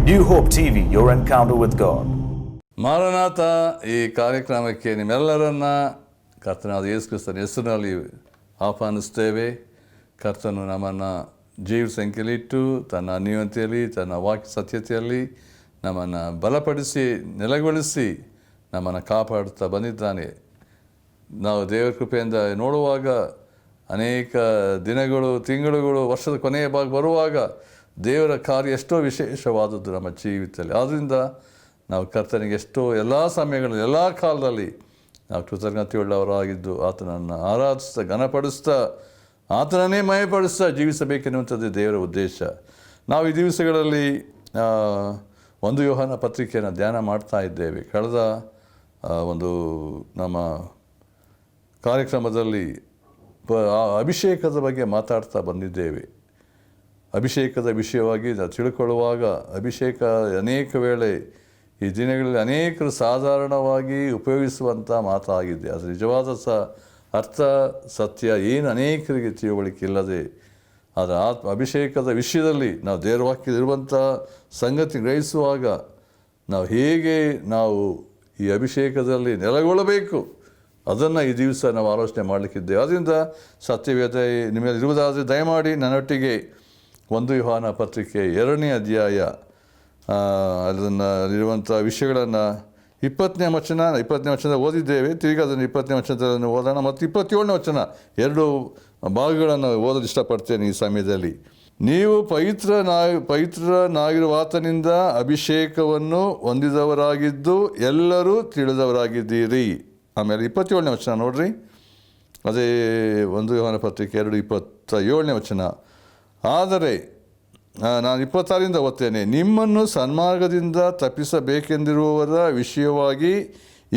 New Hope TV, your encounter with God. Maranatha ಈ ಕಾರ್ಯಕ್ರಮಕ್ಕೆ ನಿಮ್ಮೆಲ್ಲರನ್ನ ಕರ್ತನಾದ ಯೇಸು ಕ್ರಿಸ್ತನ ಹೆಸರಿನಲ್ಲಿ ಆಹ್ವಾನಿಸ್ತೇವೆ. ಕರ್ತನು ನಮ್ಮನ್ನು ಜೀವ ಸಂಖ್ಯೆಯಲ್ಲಿಟ್ಟು ತನ್ನ ಅನ್ಯೋನ್ಯತೆಯಲ್ಲಿ ತನ್ನ ವಾಕ್ಯ ಸತ್ಯತೆಯಲ್ಲಿ ನಮ್ಮನ್ನು ಬಲಪಡಿಸಿ ನೆಲೆಗೊಳಿಸಿ ನಮ್ಮನ್ನು ಕಾಪಾಡುತ್ತಾ ಬಂದಿದ್ದಾನೆ. ನಾವು ದೇವರ ಕೃಪೆಯಿಂದ ನೋಡುವಾಗ ಅನೇಕ ದಿನಗಳು, ತಿಂಗಳುಗಳು, ವರ್ಷದ ಕೊನೆಯ ಭಾಗ ಬರುವಾಗ ದೇವರ ಕಾರ್ಯ ಎಷ್ಟೋ ವಿಶೇಷವಾದದ್ದು ನಮ್ಮ ಜೀವಿತದಲ್ಲಿ. ಆದ್ದರಿಂದ ನಾವು ಕರ್ತನಿಗೆ ಎಷ್ಟೋ ಎಲ್ಲ ಸಮಯಗಳಲ್ಲಿ ಎಲ್ಲ ಕಾಲದಲ್ಲಿ ನಾವು ಕೃತಜ್ಞತೆಯುಳ್ಳವರಾಗಿದ್ದು ಆತನನ್ನು ಆರಾಧಿಸ್ತಾ ಘನಪಡಿಸ್ತಾ ಆತನನ್ನೇ ಮಯಪಡಿಸ್ತಾ ಜೀವಿಸಬೇಕೆನ್ನುವಂಥದ್ದು ದೇವರ ಉದ್ದೇಶ. ನಾವು ಈ ದಿವಸಗಳಲ್ಲಿ 1 ಯೋಹಾನ ಪತ್ರಿಕೆಯನ್ನು ಧ್ಯಾನ ಮಾಡ್ತಾ ಇದ್ದೇವೆ. ಕಳೆದ ಒಂದು ನಮ್ಮ ಕಾರ್ಯಕ್ರಮದಲ್ಲಿ ಅಭಿಷೇಕದ ಬಗ್ಗೆ ಮಾತಾಡ್ತಾ ಬಂದಿದ್ದೇವೆ. ಅಭಿಷೇಕದ ವಿಷಯವಾಗಿ ನಾವು ತಿಳ್ಕೊಳ್ಳುವಾಗ ಅಭಿಷೇಕ ಅನೇಕ ವೇಳೆ ಈ ದಿನಗಳಲ್ಲಿ ಅನೇಕರು ಸಾಧಾರಣವಾಗಿ ಉಪಯೋಗಿಸುವಂಥ ಮಾತಾಗಿದೆ. ಅದು ನಿಜವಾದ ಅರ್ಥ ಸತ್ಯ ಏನು ಅನೇಕರಿಗೆ ತಿಳುವಳಿಕೆ ಇಲ್ಲದೆ ಅದರ ಅಭಿಷೇಕದ ವಿಷಯದಲ್ಲಿ ನಾವು ದೇವರ ವಾಕ್ಯದಲ್ಲಿರುವಂಥ ಸಂಗತಿ ಗ್ರಹಿಸುವಾಗ ನಾವು ಹೇಗೆ ನಾವು ಈ ಅಭಿಷೇಕದಲ್ಲಿ ನೆಲೆಗೊಳ್ಳಬೇಕು ಅದನ್ನು ಈ ದಿವಸ ನಾವು ಆಲೋಚನೆ ಮಾಡಲಿಕ್ಕಿದ್ದೇವೆ. ಆದ್ದರಿಂದ ಸತ್ಯವೇದ ನಿಮಗೆ ಇರುವುದಾದರೆ ದಯಮಾಡಿ ನನ್ನೊಟ್ಟಿಗೆ 1 ಯೋಹಾನ ಪತ್ರಿಕೆ 2ನೇ ಅಧ್ಯಾಯ ಅದರಲ್ಲಿರುವಂಥ ವಿಷಯಗಳನ್ನು 20ನೇ ವಚನ ಓದಿದ್ದೇವೆ. ತಿರುಗಿ ಅದನ್ನು 20ನೇ ವಚನದಲ್ಲಿ ಓದೋಣ ಮತ್ತು 27ನೇ ವಚನ 2 ಭಾಗಗಳನ್ನು ಓದಲು ಇಷ್ಟಪಡ್ತೇನೆ ಈ ಸಮಯದಲ್ಲಿ. ನೀವು ಪವಿತ್ರನಾಗಿರುವ ಆತನಿಂದ ಅಭಿಷೇಕವನ್ನು ಹೊಂದಿದವರಾಗಿದ್ದು ಎಲ್ಲರೂ ತಿಳಿದವರಾಗಿದ್ದೀರಿ. ಆಮೇಲೆ 27ನೇ ವಚನ ನೋಡ್ರಿ, ಅದೇ 1 ಯೋಹಾನ ಪತ್ರಿಕೆ 2:27ನೇ ವಚನ. ಆದರೆ ನಾನು 26ರಿಂದ ಓದ್ತೇನೆ. ನಿಮ್ಮನ್ನು ಸನ್ಮಾರ್ಗದಿಂದ ತಪ್ಪಿಸಬೇಕೆಂದಿರುವವರ ವಿಷಯವಾಗಿ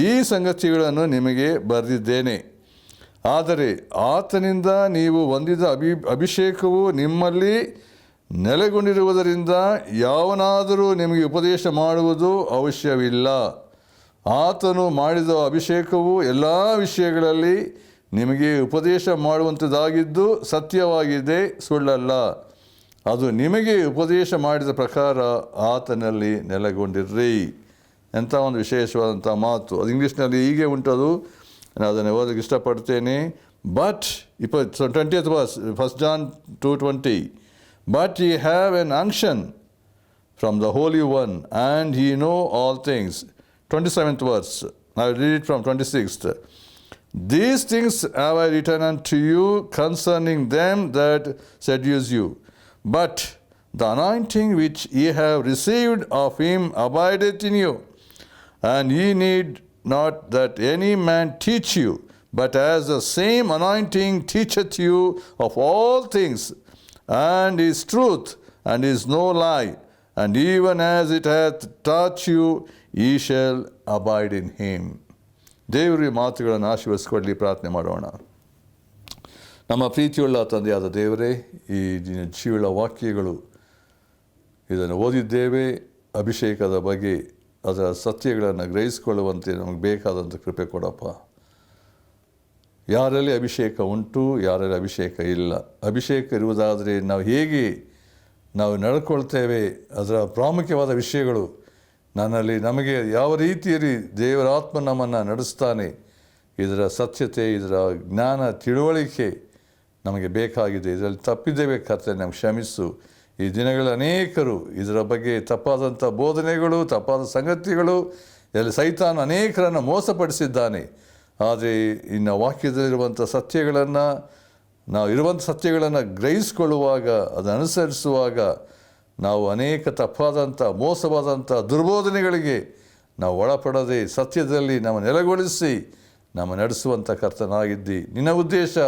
ಈ ಸಂಗತಿಗಳನ್ನು ನಿಮಗೆ ಬರೆದಿದ್ದೇನೆ. ಆದರೆ ಆತನಿಂದ ನೀವು ಹೊಂದಿದ ಅಭಿಷೇಕವು ನಿಮ್ಮಲ್ಲಿ ನೆಲೆಗೊಂಡಿರುವುದರಿಂದ ಯಾವನಾದರೂ ನಿಮಗೆ ಉಪದೇಶ ಮಾಡುವುದು ಅವಶ್ಯವಿಲ್ಲ. ಆತನು ಮಾಡಿದ ಅಭಿಷೇಕವು ಎಲ್ಲ ವಿಷಯಗಳಲ್ಲಿ ನಿಮಗೆ ಉಪದೇಶ ಮಾಡುವಂಥದ್ದಾಗಿದ್ದು ಸತ್ಯವಾಗಿದೆ, ಸುಳ್ಳಲ್ಲ. ಅದು ನಿಮಗೆ ಉಪದೇಶ ಮಾಡಿದ ಪ್ರಕಾರ ಆತನಲ್ಲಿ ನೆಲೆಗೊಂಡಿರ್ರಿ. ಎಂಥ ಒಂದು ವಿಶೇಷವಾದಂಥ ಮಾತು. ಅದು ಇಂಗ್ಲೀಷ್ನಲ್ಲಿ ಹೀಗೆ ಉಂಟದು, ನಾನು ಅದನ್ನು ಓದಕ್ಕೆ ಇಷ್ಟಪಡ್ತೇನೆ. But 20th verse, 1 John 2:20. But ye have an unction from the Holy One, and ye know all things. 27th verse, I will read it from 26th. These things have I written unto you concerning them that seduce you. But the anointing which ye have received of him abideth in you, and ye need not that any man teach you, but as the same anointing teacheth you of all things, and is truth, and is no lie, and even as it hath taught you, ye shall abide in him. ದೇವರ ಮಾತುಗಳನ್ನು ಆಶೀರ್ವದಿಸಿಕೊಳ್ಳಿ. ಪ್ರಾರ್ಥನೆ ಮಾಡೋಣ. ನಮ್ಮ ಪ್ರೀತಿಯುಳ್ಳ ತಂದೆಯಾದ ದೇವರೇ, ಈ ಜೀವಳ ವಾಕ್ಯಗಳು ಇದನ್ನು ಓದಿದ್ದೇವೆ. ಅಭಿಷೇಕದ ಬಗ್ಗೆ ಅದರ ಸತ್ಯಗಳನ್ನು ಗ್ರಹಿಸಿಕೊಳ್ಳುವಂತೆ ನಮಗೆ ಬೇಕಾದಂಥ ಕೃಪೆ ಕೊಡಪ್ಪ. ಯಾರಲ್ಲಿ ಅಭಿಷೇಕ ಉಂಟು, ಯಾರಲ್ಲಿ ಅಭಿಷೇಕ ಇಲ್ಲ, ಅಭಿಷೇಕ ಇರುವುದಾದರೆ ನಾವು ಹೇಗೆ ನಾವು ನಡ್ಕೊಳ್ತೇವೆ, ಅದರ ಪ್ರಾಮುಖ್ಯವಾದ ವಿಷಯಗಳು ನಮಗೆ ಯಾವ ರೀತಿಯಲ್ಲಿ ದೇವರ ಆತ್ಮ ನಮ್ಮನ್ನು ನಡೆಸ್ತಾನೆ, ಇದರ ಸತ್ಯತೆ, ಇದರ ಜ್ಞಾನ ತಿಳುವಳಿಕೆ ನಮಗೆ ಬೇಕಾಗಿದೆ. ಇದರಲ್ಲಿ ತಪ್ಪಿದ್ದೇವೆ ಕರ್ತನೆ, ನಮ್ಗೆ ಕ್ಷಮಿಸು. ಈ ದಿನಗಳಲ್ಲಿ ಅನೇಕರು ಇದರ ಬಗ್ಗೆ ತಪ್ಪಾದಂಥ ಬೋಧನೆಗಳು, ತಪ್ಪಾದ ಸಂಗತಿಗಳು, ಇಲ್ಲಿ ಸೈತಾನ ಅನೇಕರನ್ನು ಮೋಸಪಡಿಸಿದ್ದಾನೆ. ಆದರೆ ಇನ್ನು ವಾಕ್ಯದಲ್ಲಿರುವಂಥ ಸತ್ಯಗಳನ್ನು ನಾವು ಸತ್ಯಗಳನ್ನು ಗ್ರಹಿಸಿಕೊಳ್ಳುವಾಗ, ಅದನ್ನು ಅನುಸರಿಸುವಾಗ ನಾವು ಅನೇಕ ತಪ್ಪಾದಂಥ ಮೋಸವಾದಂಥ ದುರ್ಬೋಧನೆಗಳಿಗೆ ನಾವು ಒಳಪಡದೆ ಸತ್ಯದಲ್ಲಿ ನಮ್ಮ ನೆಲೆಗೊಳಿಸಿ ನಮ್ಮ ನಡೆಸುವಂಥ ಕರ್ತನಾಗಿದ್ದಿ. ನಿನ್ನ ಉದ್ದೇಶ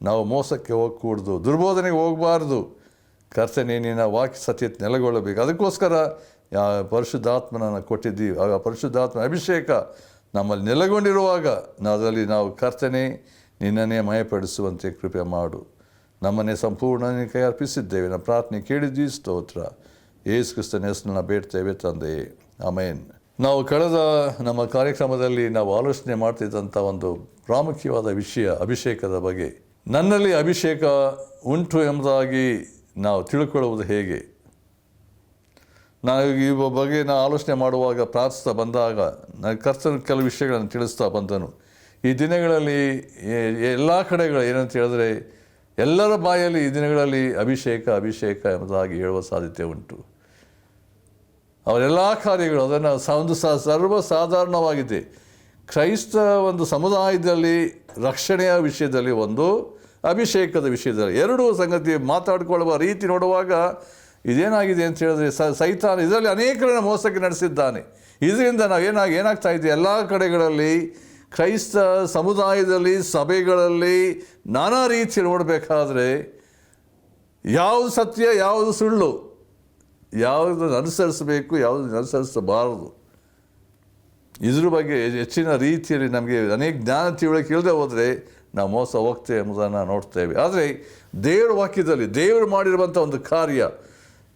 ನಾವು ಮೋಸಕ್ಕೆ ಹೋಗಕೂಡ್ದು, ದುರ್ಬೋಧನೆಗೆ ಹೋಗಬಾರ್ದು. ಕರ್ತನೆ, ನಿನ್ನ ವಾಕ್ಯ ಸತ್ಯತೆ ನೆಲೆಗೊಳ್ಳಬೇಕು. ಅದಕ್ಕೋಸ್ಕರ ಪರಿಶುದ್ಧಾತ್ಮನನ್ನು ಕೊಟ್ಟಿದ್ದೀವಿ. ಆಗ ಪರಿಶುದ್ಧಾತ್ಮ ಅಭಿಷೇಕ ನಮ್ಮಲ್ಲಿ ನೆಲೆಗೊಂಡಿರುವಾಗ ಅದರಲ್ಲಿ ನಾವು ಕರ್ತನೆ ನಿನ್ನನ್ನೇ ಮಯಪಡಿಸುವಂತೆ ಕೃಪೆ ಮಾಡು. ನಮ್ಮನ್ನೇ ಸಂಪೂರ್ಣ ನಿನ್ನ ಕೈ ಅರ್ಪಿಸಿದ್ದೇವೆ. ನಮ್ಮ ಪ್ರಾರ್ಥನೆ ಕೇಳಿದ್ದೀವಿ. ಸ್ತೋತ್ರ. ಯೇಸು ಕ್ರಿಸ್ತನ ಹೆಸರನ್ನು ಬೇಡ್ತೇವೆ ತಂದೆಯೇ, ಆಮೇನ್. ನಾವು ಕಳೆದ ನಮ್ಮ ಕಾರ್ಯಕ್ರಮದಲ್ಲಿ ನಾವು ಆಲೋಚನೆ ಮಾಡ್ತಿದ್ದಂಥ ಒಂದು ಪ್ರಾಮುಖ್ಯವಾದ ವಿಷಯ ಅಭಿಷೇಕದ ಬಗ್ಗೆ. ನನ್ನಲ್ಲಿ ಅಭಿಷೇಕ ಉಂಟು ಎಂಬುದಾಗಿ ನಾವು ತಿಳ್ಕೊಳ್ಳುವುದು ಹೇಗೆ? ನಾನು ಈ ಬಗ್ಗೆ ನಾನು ಆಲೋಚನೆ ಮಾಡುವಾಗ ಪ್ರಾರ್ಥಿಸ್ತಾ ಬಂದಾಗ ನನಗೆ ಕರ್ತನ ಕೆಲವು ವಿಷಯಗಳನ್ನು ತಿಳಿಸ್ತಾ ಬಂದನು. ಈ ದಿನಗಳಲ್ಲಿ ಎಲ್ಲ ಕಡೆಗಳು ಏನಂತ ಹೇಳಿದ್ರೆ ಎಲ್ಲರ ಬಾಯಲ್ಲಿ ಈ ದಿನಗಳಲ್ಲಿ ಅಭಿಷೇಕ ಅಭಿಷೇಕ ಎಂಬುದಾಗಿ ಹೇಳುವ ಸಾಧ್ಯತೆ ಉಂಟು. ಅವರೆಲ್ಲ ಕಾರ್ಯಗಳು ಅದನ್ನು ಒಂದು ಸರ್ವಸಾಧಾರಣವಾಗಿದೆ. ಕ್ರೈಸ್ತ ಒಂದು ಸಮುದಾಯದಲ್ಲಿ ರಕ್ಷಣೆಯ ವಿಷಯದಲ್ಲಿ ಒಂದು, ಅಭಿಷೇಕದ ವಿಷಯದಲ್ಲಿ ಎರಡೂ ಸಂಗತಿ ಮಾತಾಡಿಕೊಳ್ಳುವ ರೀತಿ ನೋಡುವಾಗ ಇದೇನಾಗಿದೆ ಅಂತ ಹೇಳಿದ್ರೆ ಸೈತಾನ ಇದರಲ್ಲಿ ಅನೇಕರನ್ನು ಮೋಸಕ್ಕೆ ನಡೆಸಿದ್ದಾನೆ. ಇದರಿಂದ ನಾವು ಏನಾಗ್ತಾ ಇದೆ, ಎಲ್ಲ ಕಡೆಗಳಲ್ಲಿ ಕ್ರೈಸ್ತ ಸಮುದಾಯದಲ್ಲಿ ಸಭೆಗಳಲ್ಲಿ ನಾನಾ ರೀತಿಯಲ್ಲಿ ನೋಡಬೇಕಾದ್ರೆ ಯಾವುದು ಸತ್ಯ ಯಾವುದು ಸುಳ್ಳು, ಯಾವುದನ್ನು ಅನುಸರಿಸಬೇಕು ಯಾವುದನ್ನು ಅನುಸರಿಸಬಾರದು, ಇದ್ರ ಬಗ್ಗೆ ಹೆಚ್ಚಿನ ರೀತಿಯಲ್ಲಿ ನಮಗೆ ಅನೇಕ ಜ್ಞಾನ ತಿಳುವಳಿಕೆ ಇಲ್ಲದೆ ಹೋದರೆ ನಾವು ಮೋಸ ಹೋಗ್ತೇವೆ ಎಂಬುದನ್ನು ನೋಡ್ತೇವೆ. ಆದರೆ ದೇವರ ವಾಕ್ಯದಲ್ಲಿ ದೇವರು ಮಾಡಿರುವಂಥ ಒಂದು ಕಾರ್ಯ,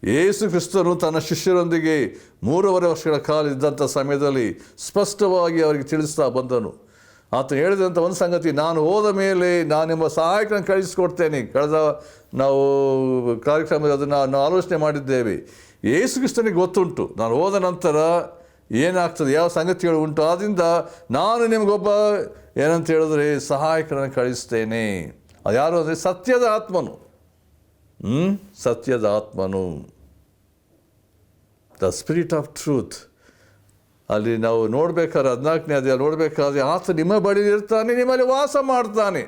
ಯೇಸು ಕ್ರಿಸ್ತನು ತನ್ನ ಶಿಷ್ಯರೊಂದಿಗೆ 3.5 ವರ್ಷಗಳ ಕಾಲ ಇದ್ದಂಥ ಸಮಯದಲ್ಲಿ ಸ್ಪಷ್ಟವಾಗಿ ಅವರಿಗೆ ತಿಳಿಸ್ತಾ ಬಂದನು. ಆತನು ಹೇಳಿದಂಥ ಒಂದು ಸಂಗತಿ, ನಾನು ಹೋದ ಮೇಲೆ ನಾನು ನಿಮ್ಮ ಸಹಾಯಕರನ್ನು ಕಳಿಸಿಕೊಡ್ತೇನೆ. ಕಳೆದ ನಾವು ಕಾರ್ಯಕ್ರಮದಲ್ಲಿ ಅದನ್ನು ನಾವು ಆಲೋಚನೆ ಮಾಡಿದ್ದೇವೆ. ಯೇಸು ಕ್ರಿಸ್ತನಿಗೆ ಗೊತ್ತುಂಟು ನಾನು ಹೋದ ನಂತರ ಏನಾಗ್ತದೆ, ಯಾವ ಸಂಗತಿಗಳು ಉಂಟು. ಆದ್ದರಿಂದ ನಾನು ನಿಮಗೊಬ್ಬ ಏನಂತ ಹೇಳಿದ್ರೆ ಸಹಾಯಕರನ್ನು ಕಳಿಸ್ತೇನೆ. ಅದು ಯಾರು ಅಂದರೆ ಸತ್ಯದ ಆತ್ಮನು. ಸತ್ಯದ ಆತ್ಮನು, ದ ಸ್ಪಿರಿಟ್ ಆಫ್ ಟ್ರೂತ್. ಅಲ್ಲಿ ನಾವು ನೋಡಬೇಕಾದ್ರೆ 14ನೇ ಅಧ್ಯಾಯ ನೋಡಬೇಕಾದ್ರೆ ಆತ ನಿಮ್ಮ ಬಳಿ ಇರ್ತಾನೆ, ನಿಮ್ಮಲ್ಲಿ ವಾಸ ಮಾಡ್ತಾನೆ.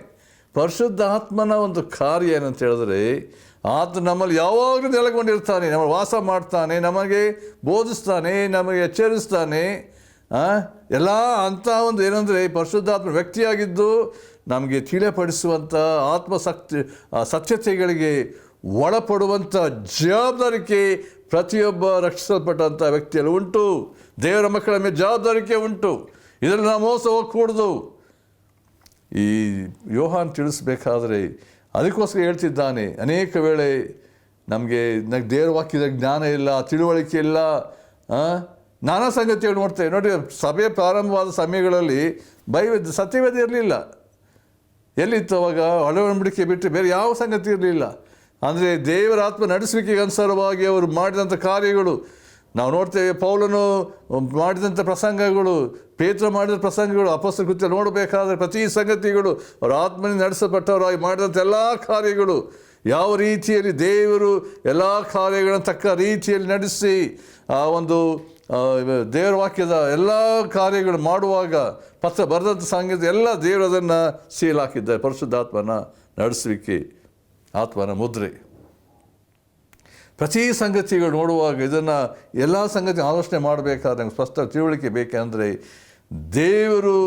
ಪರಿಶುದ್ಧ ಆತ್ಮನ ಒಂದು ಕಾರ್ಯ ಏನಂತ ಹೇಳಿದ್ರೆ ಆತ ನಮ್ಮಲ್ಲಿ ಯಾವಾಗಲೂ ನೆಲೆಗೊಂಡಿರ್ತಾನೆ, ನಮ್ಮಲ್ಲಿ ವಾಸ ಮಾಡ್ತಾನೆ, ನಮಗೆ ಬೋಧಿಸ್ತಾನೆ, ನಮಗೆ ಎಚ್ಚರಿಸ್ತಾನೆ. ಎಲ್ಲ ಅಂಥ ಒಂದು ಏನಂದರೆ ಪರಿಶುದ್ಧಾತ್ಮ ವ್ಯಕ್ತಿಯಾಗಿದ್ದು ನಮಗೆ ತಿಳಿಯಪಡಿಸುವಂಥ ಸತ್ಯತೆಗಳಿಗೆ ಒಳಪಡುವಂಥ ಜವಾಬ್ದಾರಿಕೆ ಪ್ರತಿಯೊಬ್ಬ ರಕ್ಷಿಸಲ್ಪಟ್ಟಂಥ ವ್ಯಕ್ತಿಯಲ್ಲಿ ಉಂಟು. ದೇವರ ಮಕ್ಕಳ ಮೇಲೆ ಜವಾಬ್ದಾರಿಕೆ ಉಂಟು. ಇದರಲ್ಲಿ ನಾವು ಮೋಸ ಹೋಗಕೂಡ್ದು. ಈ ಯೋಹಾನ್ ತಿಳಿಸ್ಬೇಕಾದ್ರೆ ಅದಕ್ಕೋಸ್ಕರ ಹೇಳ್ತಿದ್ದಾನೆ, ಅನೇಕ ವೇಳೆ ನಮಗೆ ದೇವರ ವಾಕ್ಯದ ಜ್ಞಾನ ಇಲ್ಲ, ತಿಳುವಳಿಕೆ ಇಲ್ಲ, ನಾನಾ ಸಂಗತಿಗಳು ನೋಡ್ತೇವೆ. ನೋಡಿ, ಸಭೆ ಪ್ರಾರಂಭವಾದ ಸಮಯಗಳಲ್ಲಿ ಸತ್ಯವೇದ ಇರಲಿಲ್ಲ. ಎಲ್ಲಿತ್ತು ಅವಾಗ? ಒಳವಡಿಕೆ ಬಿಟ್ಟು ಬೇರೆ ಯಾವ ಸಂಗತಿ ಇರಲಿಲ್ಲ. ಅಂದರೆ ದೇವರ ಆತ್ಮ ನಡೆಸುವಿಕೆಗೆ ಅನುಸಾರವಾಗಿ ಅವರು ಮಾಡಿದಂಥ ಕಾರ್ಯಗಳು ನಾವು ನೋಡ್ತೇವೆ. ಪೌಲನು ಮಾಡಿದಂಥ ಪ್ರಸಂಗಗಳು, ಪೇತ್ರ ಮಾಡಿದ ಪ್ರಸಂಗಗಳು, ಅಪೊಸ್ತಲರ ಕೃತ್ಯ ನೋಡಬೇಕಾದ್ರೆ ಪ್ರತಿ ಸಂಗತಿಗಳು ಅವರ ಆತ್ಮನಿಂದ ನಡೆಸಲ್ಪಟ್ಟವರಾಗಿ ಮಾಡಿದಂಥ ಎಲ್ಲ ಕಾರ್ಯಗಳು, ಯಾವ ರೀತಿಯಲ್ಲಿ ದೇವರು ಎಲ್ಲ ಕಾರ್ಯಗಳನ್ನು ತಕ್ಕ ರೀತಿಯಲ್ಲಿ ನಡೆಸಿ ಆ ಒಂದು ದೇವರ ವಾಕ್ಯದ ಎಲ್ಲ ಕಾರ್ಯಗಳು ಮಾಡುವಾಗ ಪತ್ರ ಬರೆದಂಥ ಸಂಗತಿ ಎಲ್ಲ ದೇವರು ಅದನ್ನು ಸೀಲ್ ಹಾಕಿದ್ದಾರೆ. ಪರಿಶುದ್ಧಾತ್ಮನ ನಡೆಸುವಿಕೆ, ಆತ್ಮನ ಮುದ್ರೆ. ಪ್ರತಿ ಸಂಗತಿಗಳು ನೋಡುವಾಗ ಇದನ್ನು ಎಲ್ಲ ಸಂಗತಿ ಆಲೋಚನೆ ಮಾಡಬೇಕಾದ್ರೆ ನಂಗೆ ಸ್ಪಷ್ಟ ತಿಳುವಳಿಕೆ ಬೇಕೆಂದರೆ ದೇವರು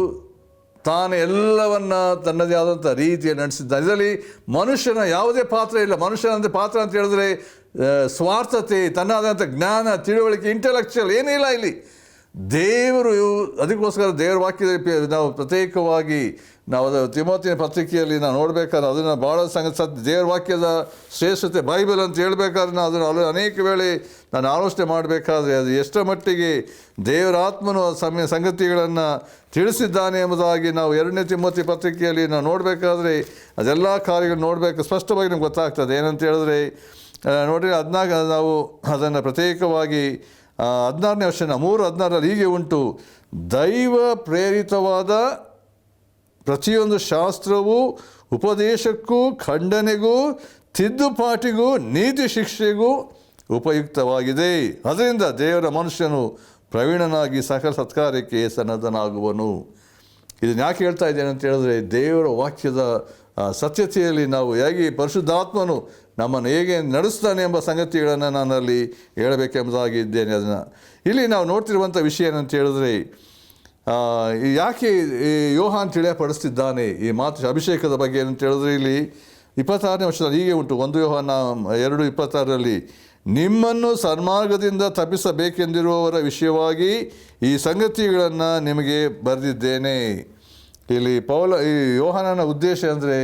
ತಾನು ಎಲ್ಲವನ್ನ ತನ್ನದೇ ಆದಂಥ ರೀತಿಯಲ್ಲಿ ನಡೆಸಿದ್ದಾನೆ. ಇದರಲ್ಲಿ ಮನುಷ್ಯನ ಯಾವುದೇ ಪಾತ್ರ ಇಲ್ಲ. ಮನುಷ್ಯನಂತೆ ಪಾತ್ರ ಅಂತ ಹೇಳಿದ್ರೆ ಸ್ವಾರ್ಥತೆ, ತನ್ನದಾದಂಥ ಜ್ಞಾನ, ತಿಳುವಳಿಕೆ, ಇಂಟೆಲೆಕ್ಚುಯಲ್ ಏನಿಲ್ಲ ಇಲ್ಲಿ. ದೇವರು ಅದಕ್ಕೋಸ್ಕರ ದೇವರ ವಾಕ್ಯದಲ್ಲಿ ನಾವು ಪ್ರತ್ಯೇಕವಾಗಿ ನಾವು ತಿಮೋತಿಯ ಪತ್ರಿಕೆಯಲ್ಲಿ ನಾವು ನೋಡಬೇಕಾದ್ರೆ ಅದನ್ನು ಭಾಳ ದೇವರ ವಾಕ್ಯದ ಶ್ರೇಷ್ಠತೆ ಬೈಬಲ್ ಅಂತ ಹೇಳ್ಬೇಕಾದ್ರೆ ನಾವು ಅದನ್ನು ಅನೇಕ ವೇಳೆ ನಾನು ಆಲೋಚನೆ ಮಾಡಬೇಕಾದ್ರೆ ಅದು ಎಷ್ಟರ ಮಟ್ಟಿಗೆ ದೇವರ ಆತ್ಮನು ಸಂಗತಿಗಳನ್ನು ತಿಳಿಸಿದ್ದಾನೆ ಎಂಬುದಾಗಿ ನಾವು 2ನೇ ತಿಮೋತಿ ಪತ್ರಿಕೆಯಲ್ಲಿ ನಾವು ನೋಡಬೇಕಾದ್ರೆ ಅದೆಲ್ಲ ಕಾರ್ಯಗಳು ನೋಡಬೇಕು, ಸ್ಪಷ್ಟವಾಗಿ ನಮ್ಗೆ ಗೊತ್ತಾಗ್ತದೆ. ಏನಂತ ಹೇಳಿದ್ರೆ ನೋಡಿರಿ, ನಾವು ಅದನ್ನು ಪ್ರತ್ಯೇಕವಾಗಿ 16ನೇ ವರ್ಷ 3:16 ಹೀಗೆ ಉಂಟು, ದೈವ ಪ್ರೇರಿತವಾದ ಪ್ರತಿಯೊಂದು ಶಾಸ್ತ್ರವು ಉಪದೇಶಕ್ಕೂ, ಖಂಡನೆಗೂ, ತಿದ್ದುಪಾಟಿಗೂ, ನೀತಿ ಶಿಕ್ಷೆಗೂ ಉಪಯುಕ್ತವಾಗಿದೆ. ಅದರಿಂದ ದೇವರ ಮನುಷ್ಯನು ಪ್ರವೀಣನಾಗಿ ಸಕಲ ಸತ್ಕಾರ್ಯಕ್ಕೆ ಸನ್ನದ್ಧನಾಗುವನು. ಇದನ್ನು ಯಾಕೆ ಹೇಳ್ತಾ ಇದ್ದೇನೆ ಅಂತ ಹೇಳಿದ್ರೆ ದೇವರ ವಾಕ್ಯದ ಸತ್ಯತೆಯಲ್ಲಿ ನಾವು ಹೇಗೆ ಪರಿಶುದ್ಧಾತ್ಮನು ನಮ್ಮನ್ನು ಹೇಗೆ ನಡೆಸ್ತಾನೆ ಎಂಬ ಸಂಗತಿಗಳನ್ನು ನಾನಲ್ಲಿ ಹೇಳಬೇಕೆಂಬುದಾಗಿ ಇದ್ದೇನೆ. ಅದನ್ನು ಇಲ್ಲಿ ನಾವು ನೋಡ್ತಿರುವಂಥ ವಿಷಯ ಏನಂತ ಹೇಳಿದ್ರೆ ಯಾಕೆ ಈ ಯೋಹಾನ್ ತಿಳಿಯಪಡಿಸ್ತಿದ್ದಾನೆ ಈ ಮಾತು ಅಭಿಷೇಕದ ಬಗ್ಗೆ ಏನಂತ ಹೇಳಿದ್ರೆ ಇಲ್ಲಿ 26ನೇ ವರ್ಷದಲ್ಲಿ ಹೀಗೆ ಉಂಟು. 1 ಯೋಹಾನ 2:26 ನಿಮ್ಮನ್ನು ಸನ್ಮಾರ್ಗದಿಂದ ತಪ್ಪಿಸಬೇಕೆಂದಿರುವವರ ವಿಷಯವಾಗಿ ಈ ಸಂಗತಿಗಳನ್ನು ನಿಮಗೆ ಬರೆದಿದ್ದೇನೆ. ಇಲ್ಲಿ ಈ ಯೋಹಾನನ ಉದ್ದೇಶ ಅಂದರೆ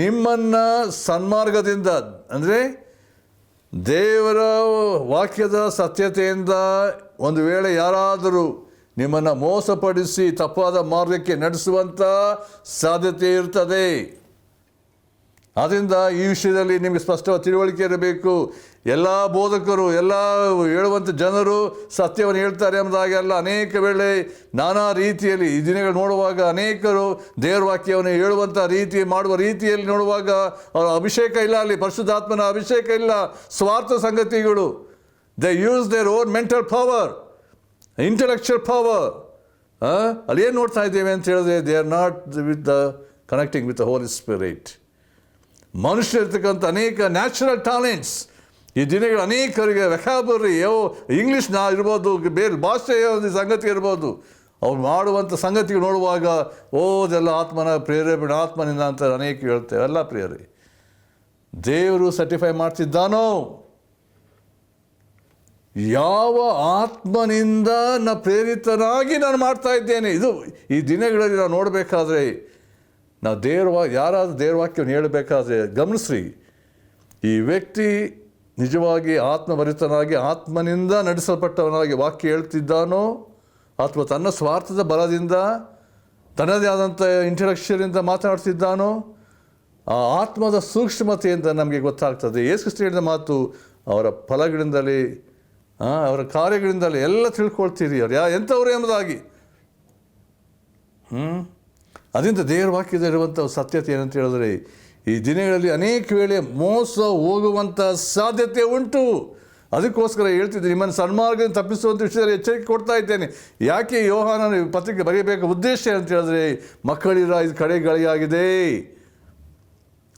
ನಿಮ್ಮನ್ನು ಸನ್ಮಾರ್ಗದಿಂದ, ಅಂದರೆ ದೇವರ ವಾಕ್ಯದ ಸತ್ಯತೆಯಿಂದ ಒಂದು ವೇಳೆ ಯಾರಾದರೂ ನಿಮ್ಮನ್ನು ಮೋಸಪಡಿಸಿ ತಪ್ಪಾದ ಮಾರ್ಗಕ್ಕೆ ನಡೆಸುವಂಥ ಸಾಧ್ಯತೆ ಇರ್ತದೆ. ಆದ್ದರಿಂದ ಈ ವಿಷಯದಲ್ಲಿ ನಿಮಗೆ ಸ್ಪಷ್ಟವಾದ ತಿಳುವಳಿಕೆ ಇರಬೇಕು. ಎಲ್ಲ ಬೋಧಕರು, ಎಲ್ಲ ಹೇಳುವಂಥ ಜನರು ಸತ್ಯವನ್ನು ಹೇಳ್ತಾರೆ ಎಂಬುದಾಗಿ ಅಲ್ಲ. ಅನೇಕ ವೇಳೆ ನಾನಾ ರೀತಿಯಲ್ಲಿ ಈ ದಿನಗಳು ನೋಡುವಾಗ ಅನೇಕರು ದೇವರ ವಾಕ್ಯವನ್ನು ಹೇಳುವಂಥ ರೀತಿ ಮಾಡುವ ರೀತಿಯಲ್ಲಿ ನೋಡುವಾಗ ಅವರ ಅಭಿಷೇಕ ಇಲ್ಲ, ಅಲ್ಲಿ ಪರಿಶುದ್ಧಾತ್ಮನ ಅಭಿಷೇಕ ಇಲ್ಲ, ಸ್ವಾರ್ಥ ಸಂಗತಿಗಳು. They use their own mental power, intellectual power. ಅಲ್ಲಿ ಏನು ನೋಡ್ತಾ ಇದ್ದೇವೆ ಅಂತ ಹೇಳಿದ್ರೆ, they are not with the connecting with the Holy Spirit. ಮನುಷ್ಯರಿರ್ತಕ್ಕಂಥ ಅನೇಕ ನ್ಯಾಚುರಲ್ ಟ್ಯಾಲೆಂಟ್ಸ್ ಈ ದಿನಗಳು ಅನೇಕರಿಗೆ ವೆಕಾಬರಿ ಇಂಗ್ಲೀಷ್ ಇರ್ಬೋದು, ಬೇರೆ ಭಾಷೆಯ ಒಂದು ಸಂಗತಿ ಇರ್ಬೋದು, ಅವ್ರು ಮಾಡುವಂಥ ಸಂಗತಿಗಳು ನೋಡುವಾಗ ಅದೆಲ್ಲ ಆತ್ಮನ ಪ್ರೇರೇಪಣೆ, ಆತ್ಮನಿಂದ ಅಂತ ಅನೇಕ ಹೇಳ್ತೇವೆ. ಎಲ್ಲ ಪ್ರಿಯರೇ, ದೇವರು ಸರ್ಟಿಫೈ ಮಾಡ್ತಿದ್ದಾನೋ? ಯಾವ ಆತ್ಮನಿಂದ ಪ್ರೇರಿತನಾಗಿ ನಾನು ಮಾಡ್ತಾ ಇದ್ದೇನೆ? ಇದು ಈ ದಿನಗಳಲ್ಲಿ ನಾವು ನೋಡಬೇಕಾದ್ರೆ, ನಾವು ಯಾರಾದರೂ ದೇವರ ವಾಕ್ಯವನ್ನು ಹೇಳಬೇಕಾದ್ರೆ ಗಮನಿಸ್ರಿ, ಈ ವ್ಯಕ್ತಿ ನಿಜವಾಗಿ ಆತ್ಮಭರಿತನಾಗಿ ಆತ್ಮನಿಂದ ನಡೆಸಲ್ಪಟ್ಟವನಾಗಿ ವಾಕ್ಯ ಹೇಳ್ತಿದ್ದಾನೋ, ಅಥವಾ ತನ್ನ ಸ್ವಾರ್ಥದ ಬಲದಿಂದ ತನ್ನದೇ ಆದಂಥ ಇಂಟೆಲೆಕ್ಚುಯಲಿಂದ ಮಾತನಾಡ್ತಿದ್ದಾನೋ, ಆ ಆತ್ಮದ ಸೂಕ್ಷ್ಮತೆಯಿಂದ ನಮಗೆ ಗೊತ್ತಾಗ್ತದೆ. ಯೇಸು ಕ್ರಿಸ್ತ ಹೇಳಿದ ಮಾತು, ಅವರ ಫಲಗಳಿಂದಲೇ ಅವರ ಕಾರ್ಯಗಳಿಂದಲೇ ಎಲ್ಲ ತಿಳ್ಕೊಳ್ತೀರಿ ಅವ್ರು ಎಂಥವ್ರು ಎಂಬುದಾಗಿ. ಅದರಿಂದ ದೇವರ ವಾಕ್ಯದಲ್ಲಿರುವಂಥ ಸತ್ಯತೆ ಏನಂತ ಹೇಳಿದ್ರೆ, ಈ ದಿನಗಳಲ್ಲಿ ಅನೇಕ ವೇಳೆ ಮೋಸ ಹೋಗುವಂಥ ಸಾಧ್ಯತೆ ಉಂಟು. ಅದಕ್ಕೋಸ್ಕರ ಹೇಳ್ತಿದ್ದೆ, ನಿಮ್ಮನ್ನು ಸನ್ಮಾರ್ಗದಿಂದ ತಪ್ಪಿಸುವಂಥ ವಿಷಯದಲ್ಲಿ ಎಚ್ಚರಿಕೆ ಕೊಡ್ತಾ ಇದ್ದೇನೆ. ಯಾಕೆ ಯೋಹಾನನ ಪತ್ರಿಕೆ ಬರೆಯಬೇಕು ಉದ್ದೇಶ ಅಂತ ಹೇಳಿದ್ರೆ, ಮಕ್ಕಳಿರ ಇದು ಕಡೆಗಳಿಯಾಗಿದೆ.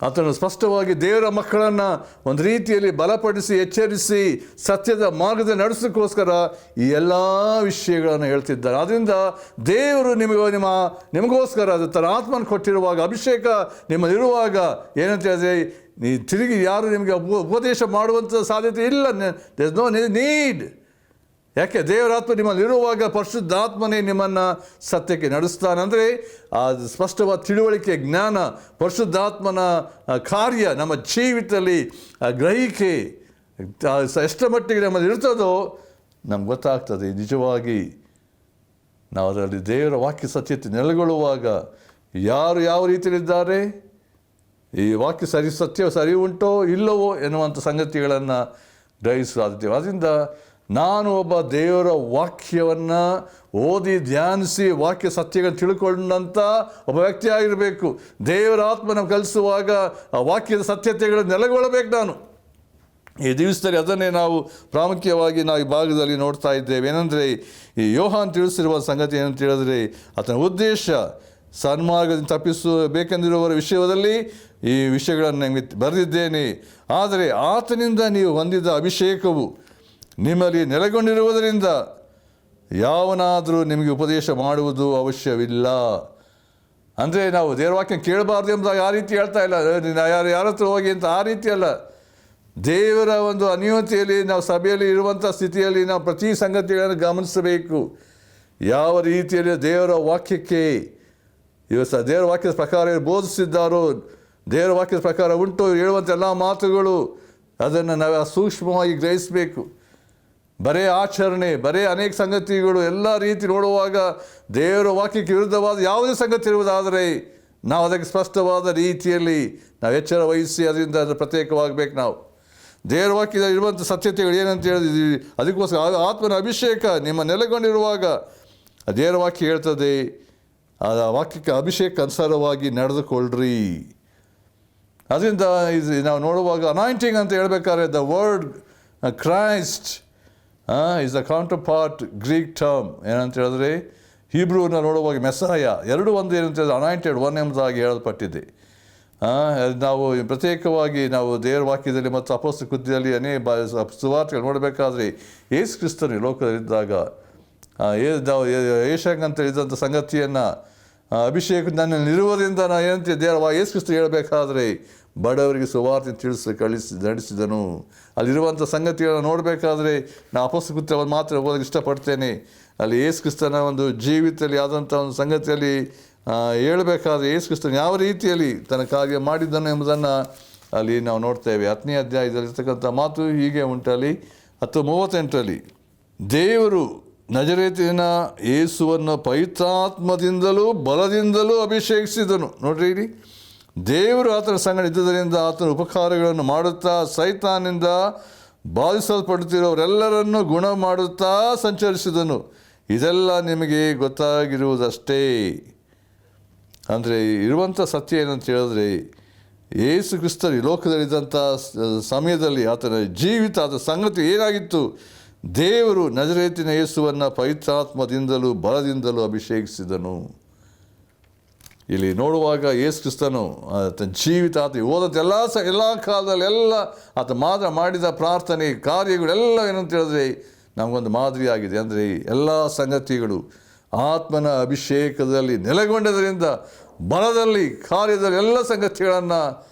ಆತನು ಸ್ಪಷ್ಟವಾಗಿ ದೇವರ ಮಕ್ಕಳನ್ನು ಒಂದು ರೀತಿಯಲ್ಲಿ ಬಲಪಡಿಸಿ ಎಚ್ಚರಿಸಿ ಸತ್ಯದ ಮಾರ್ಗದ ನಡೆಸೋಕ್ಕೋಸ್ಕರ ಈ ಎಲ್ಲ ವಿಷಯಗಳನ್ನು ಹೇಳ್ತಿದ್ದಾರೆ. ಆದ್ದರಿಂದ ದೇವರು ನಿಮಗೋಸ್ಕರ ಅದು ತನ್ನ ಆತ್ಮನ ಕೊಟ್ಟಿರುವಾಗ, ಅಭಿಷೇಕ ನಿಮ್ಮಲ್ಲಿರುವಾಗ ಏನಂತ ಹೇಳಿದ್ರೆ, ತಿರುಗಿ ಯಾರು ನಿಮಗೆ ಉಪದೇಶ ಮಾಡುವಂಥ ಸಾಧ್ಯತೆ ಇಲ್ಲ. There is no need. ಯಾಕೆ? ದೇವರಾತ್ಮ ನಿಮ್ಮಲ್ಲಿರುವಾಗ ಪರಿಶುದ್ಧಾತ್ಮನೇ ನಿಮ್ಮನ್ನು ಸತ್ಯಕ್ಕೆ ನಡೆಸ್ತಾನೆ. ಅಂದರೆ ಆ ಸ್ಪಷ್ಟವಾದ ತಿಳುವಳಿಕೆ, ಜ್ಞಾನ, ಪರಿಶುದ್ಧಾತ್ಮನ ಕಾರ್ಯ ನಮ್ಮ ಜೀವಿತದಲ್ಲಿ ಗ್ರಹಿಕೆ ಎಷ್ಟರ ಮಟ್ಟಿಗೆ ನಮ್ಮಲ್ಲಿ ಇರ್ತದೋ ನಮ್ಗೆ ಗೊತ್ತಾಗ್ತದೆ. ನಿಜವಾಗಿ ನಾವು ಅದರಲ್ಲಿ ದೇವರ ವಾಕ್ಯ ಸತ್ಯತೆ ನೆಲೆಗೊಳ್ಳುವಾಗ ಯಾರು ಯಾವ ರೀತಿಯಲ್ಲಿದ್ದಾರೆ, ಈ ವಾಕ್ಯ ಸತ್ಯ ಸರಿ ಉಂಟೋ ಇಲ್ಲವೋ ಎನ್ನುವಂಥ ಸಂಗತಿಗಳನ್ನು ಗ್ರಹಿಸಲಾಗುತ್ತೇವೆ. ಅದರಿಂದ ನಾನು ಒಬ್ಬ ದೇವರ ವಾಕ್ಯವನ್ನು ಓದಿ ಧ್ಯಾನಿಸಿ ವಾಕ್ಯ ಸತ್ಯಗಳನ್ನು ತಿಳ್ಕೊಂಡಂಥ ಒಬ್ಬ ವ್ಯಕ್ತಿ ಆಗಿರಬೇಕು. ದೇವರ ಆತ್ಮನ ಕಲಿಸುವಾಗ ಆ ವಾಕ್ಯದ ಸತ್ಯತೆಗಳನ್ನು ನೆಲೆಗೊಳ್ಳಬೇಕು. ನಾನು ಈ ದಿವಸದಲ್ಲಿ ಅದನ್ನೇ ನಾವು ಪ್ರಾಮುಖ್ಯವಾಗಿ ನಾವು ಈ ಭಾಗದಲ್ಲಿ ನೋಡ್ತಾ ಇದ್ದೇವೆ. ಏನಂದರೆ, ಈ ಯೋಹಾನ್ ತಿಳಿಸಿರುವ ಸಂಗತಿ ಏನಂತ ಹೇಳಿದ್ರೆ, ಆತನ ಉದ್ದೇಶ ಸನ್ಮಾರ್ಗದಿಂದ ತಪ್ಪಿಸಬೇಕೆಂದಿರುವವರ ವಿಷಯದಲ್ಲಿ ಈ ವಿಷಯಗಳನ್ನು ನಿಮಗೆ ಬರೆದಿದ್ದೇನೆ. ಆದರೆ ಆತನಿಂದ ನೀವು ಹೊಂದಿದ ಅಭಿಷೇಕವು ನಿಮ್ಮಲ್ಲಿ ನೆಲೆಗೊಂಡಿರುವುದರಿಂದ ಯಾವನಾದರೂ ನಿಮಗೆ ಉಪದೇಶ ಮಾಡುವುದು ಅವಶ್ಯವಿಲ್ಲ. ಅಂದರೆ ನಾವು ದೇವರ ವಾಕ್ಯ ಕೇಳಬಾರ್ದು ಎಂಬುದಾಗಿ ಆ ರೀತಿ ಹೇಳ್ತಾ ಇಲ್ಲ, ಯಾರ ಹತ್ರ ಹೋಗಿ ಅಂತ ಆ ರೀತಿ ಅಲ್ಲ. ದೇವರ ಒಂದು ಅನ್ಯೋನ್ಯತೆಯಲ್ಲಿ ನಾವು ಸಭೆಯಲ್ಲಿ ಇರುವಂಥ ಸ್ಥಿತಿಯಲ್ಲಿ ನಾವು ಪ್ರತಿ ಸಂಗತಿಗಳನ್ನು ಗಮನಿಸಬೇಕು. ಯಾವ ರೀತಿಯಲ್ಲಿ ದೇವರ ವಾಕ್ಯಕ್ಕೆ ದೇವರ ವಾಕ್ಯದ ಪ್ರಕಾರ ಬೋಧಿಸಿದ್ದಾರೋ, ದೇವರ ವಾಕ್ಯದ ಪ್ರಕಾರ ಉಂಟು ಹೇಳುವಂಥ ಎಲ್ಲ ಮಾತುಗಳು ಅದನ್ನು ನಾವು ಸೂಕ್ಷ್ಮವಾಗಿ ಗ್ರಹಿಸಬೇಕು. ಬರೇ ಆಚರಣೆ, ಬರೇ ಅನೇಕ ಸಂಗತಿಗಳು ಎಲ್ಲ ರೀತಿ ನೋಡುವಾಗ ದೇವರ ವಾಕ್ಯಕ್ಕೆ ವಿರುದ್ಧವಾದ ಯಾವುದೇ ಸಂಗತಿ ಇರುವುದಾದರೆ ನಾವು ಅದಕ್ಕೆ ಸ್ಪಷ್ಟವಾದ ರೀತಿಯಲ್ಲಿ ನಾವು ಎಚ್ಚರ ವಹಿಸಿ ಅದರಿಂದ ಪ್ರತ್ಯೇಕವಾಗಬೇಕು. ನಾವು ದೇವರ ವಾಕ್ಯದಲ್ಲಿ ಇರುವಂಥ ಸತ್ಯತೆಗಳು ಏನಂತ ಹೇಳಿದ್ದೀವಿ, ಅದಕ್ಕೋಸ್ಕರ ಆತ್ಮನ ಅಭಿಷೇಕ ನಿಮ್ಮ ನೆಲೆಗೊಂಡಿರುವಾಗ ದೇವರ ವಾಕ್ಯ ಹೇಳ್ತದೆ, ಆ ವಾಕ್ಯಕ್ಕೆ ಅಭಿಷೇಕ ಅನುಸಾರವಾಗಿ ನಡೆದುಕೊಳ್ಳ್ರಿ. ಅದರಿಂದ ನಾವು ನೋಡುವಾಗ ಅನಾಯಿಂಟಿಂಗ್ ಅಂತ ಹೇಳ್ಬೇಕಾದ್ರೆ the word Christ is the counter part Greek term. ಏನಂತ ಹೇಳಿದ್ರೆ, ಹೀಬ್ರೂನ ನೋಡುವಾಗ ಮೆಸ್ಸಾಯ ಎರಡು ಒಂದು ಏನಂತ ಹೇಳಿದ್ರೆ ಅನಾಯಿಂಟೆಡ್ ಒನ್ ಎಂಬುದಾಗಿ ಹೇಳಲ್ಪಟ್ಟಿದೆ. ನಾವು ಪ್ರತ್ಯೇಕವಾಗಿ ನಾವು ದೇವರ ವಾಕ್ಯದಲ್ಲಿ ಮತ್ತು ಅಪೊಸ್ತಲ ಕೃತ್ಯದಲ್ಲಿ ಅನೇಕ ಸುವಾರ್ತೆಗಳು ನೋಡಬೇಕಾದ್ರೆ, ಯೇಸು ಕ್ರಿಸ್ತನು ಲೋಕದಲ್ಲಿದ್ದಾಗ ಏಷಂಗ್ ಅಂತ ಇದ್ದಂಥ ಸಂಗತಿಯನ್ನು ಅಭಿಷೇಕ ನನ್ನಲ್ಲಿ ಇರುವುದರಿಂದ ನಾನು ಏನಂತ ಯೇಸು ಕ್ರಿಸ್ತನು ಹೇಳಬೇಕಾದ್ರೆ ಬಡವರಿಗೆ ಸುವಾರ್ತೆ ನಡೆಸಿದನು. ಅಲ್ಲಿರುವಂಥ ಸಂಗತಿಗಳನ್ನು ನೋಡಬೇಕಾದ್ರೆ ನಾನು ಅಪೊಸ್ತಲ ಕೃತ್ಯವನ್ನು ಮಾತ್ರ ಓದೋಕ್ಕೆ ಇಷ್ಟಪಡ್ತೇನೆ. ಅಲ್ಲಿ ಯೇಸು ಕ್ರಿಸ್ತನ ಒಂದು ಜೀವಿತದಲ್ಲಿ ಆದಂಥ ಒಂದು ಸಂಗತಿಯಲ್ಲಿ ಹೇಳಬೇಕಾದ್ರೆ ಯೇಸು ಕ್ರಿಸ್ತನು ಯಾವ ರೀತಿಯಲ್ಲಿ ತನ್ನ ಕಾರ್ಯ ಮಾಡಿದ್ದನು ಎಂಬುದನ್ನು ಅಲ್ಲಿ ನಾವು ನೋಡ್ತೇವೆ. 10ನೇ ಅಧ್ಯಾಯದಲ್ಲಿರ್ತಕ್ಕಂಥ ಮಾತು ಹೀಗೆ ಉಂಟಲ್ಲಿ 10:38 ದೇವರು ನಜರೇತಿನ ಯೇಸುವನ್ನು ಪವಿತ್ರಾತ್ಮದಿಂದಲೂ ಬಲದಿಂದಲೂ ಅಭಿಷೇಕಿಸಿದನು. ನೋಡ್ರಿ, ದೇವರು ಆತನ ಸಂಗಡ ಇದ್ದುದರಿಂದ ಆತನ ಉಪಕಾರಗಳನ್ನು ಮಾಡುತ್ತಾ ಸೈತಾನಿಂದ ಬಾಧಿಸಲ್ಪಡುತ್ತಿರೋರೆಲ್ಲರನ್ನು ಗುಣ ಮಾಡುತ್ತಾ ಸಂಚರಿಸಿದನು. ಇದೆಲ್ಲ ನಿಮಗೆ ಗೊತ್ತಾಗಿರುವುದಷ್ಟೇ. ಅಂದರೆ ಇರುವಂಥ ಸತ್ಯ ಏನಂತ ಹೇಳಿದ್ರೆ, ಯೇಸು ಕ್ರಿಸ್ತರು ಈ ಲೋಕದಲ್ಲಿದ್ದಂಥ ಸಮಯದಲ್ಲಿ ಆತನ ಜೀವಿತ, ಆತನ ಸಂಗತಿ ಏನಾಗಿತ್ತು? ದೇವರು ನಜರೇತಿನ ಯೇಸುವನ್ನು ಪವಿತ್ರಾತ್ಮದಿಂದಲೂ ಬಲದಿಂದಲೂ ಅಭಿಷೇಕಿಸಿದನು. ಇಲ್ಲಿ ನೋಡುವಾಗ ಯೇಸು ಕ್ರಿಸ್ತನು ಆತನ ಜೀವಿತ, ಆತ ಓದಂಥ ಎಲ್ಲ ಕಾಲದಲ್ಲಿ ಎಲ್ಲ ಆತ ಮಾಡಿದ ಪ್ರಾರ್ಥನೆ ಕಾರ್ಯಗಳೆಲ್ಲ ಏನಂತ ಹೇಳಿದ್ರೆ ನಮಗೊಂದು ಮಾದರಿಯಾಗಿದೆ. ಅಂದರೆ ಎಲ್ಲ ಸಂಗತಿಗಳು ಆತ್ಮನ ಅಭಿಷೇಕದಲ್ಲಿ ನೆಲೆಗೊಂಡದರಿಂದ ಬಲದಲ್ಲಿ ಕಾರ್ಯದಲ್ಲಿ ಎಲ್ಲ ಸಂಗತಿಗಳನ್ನು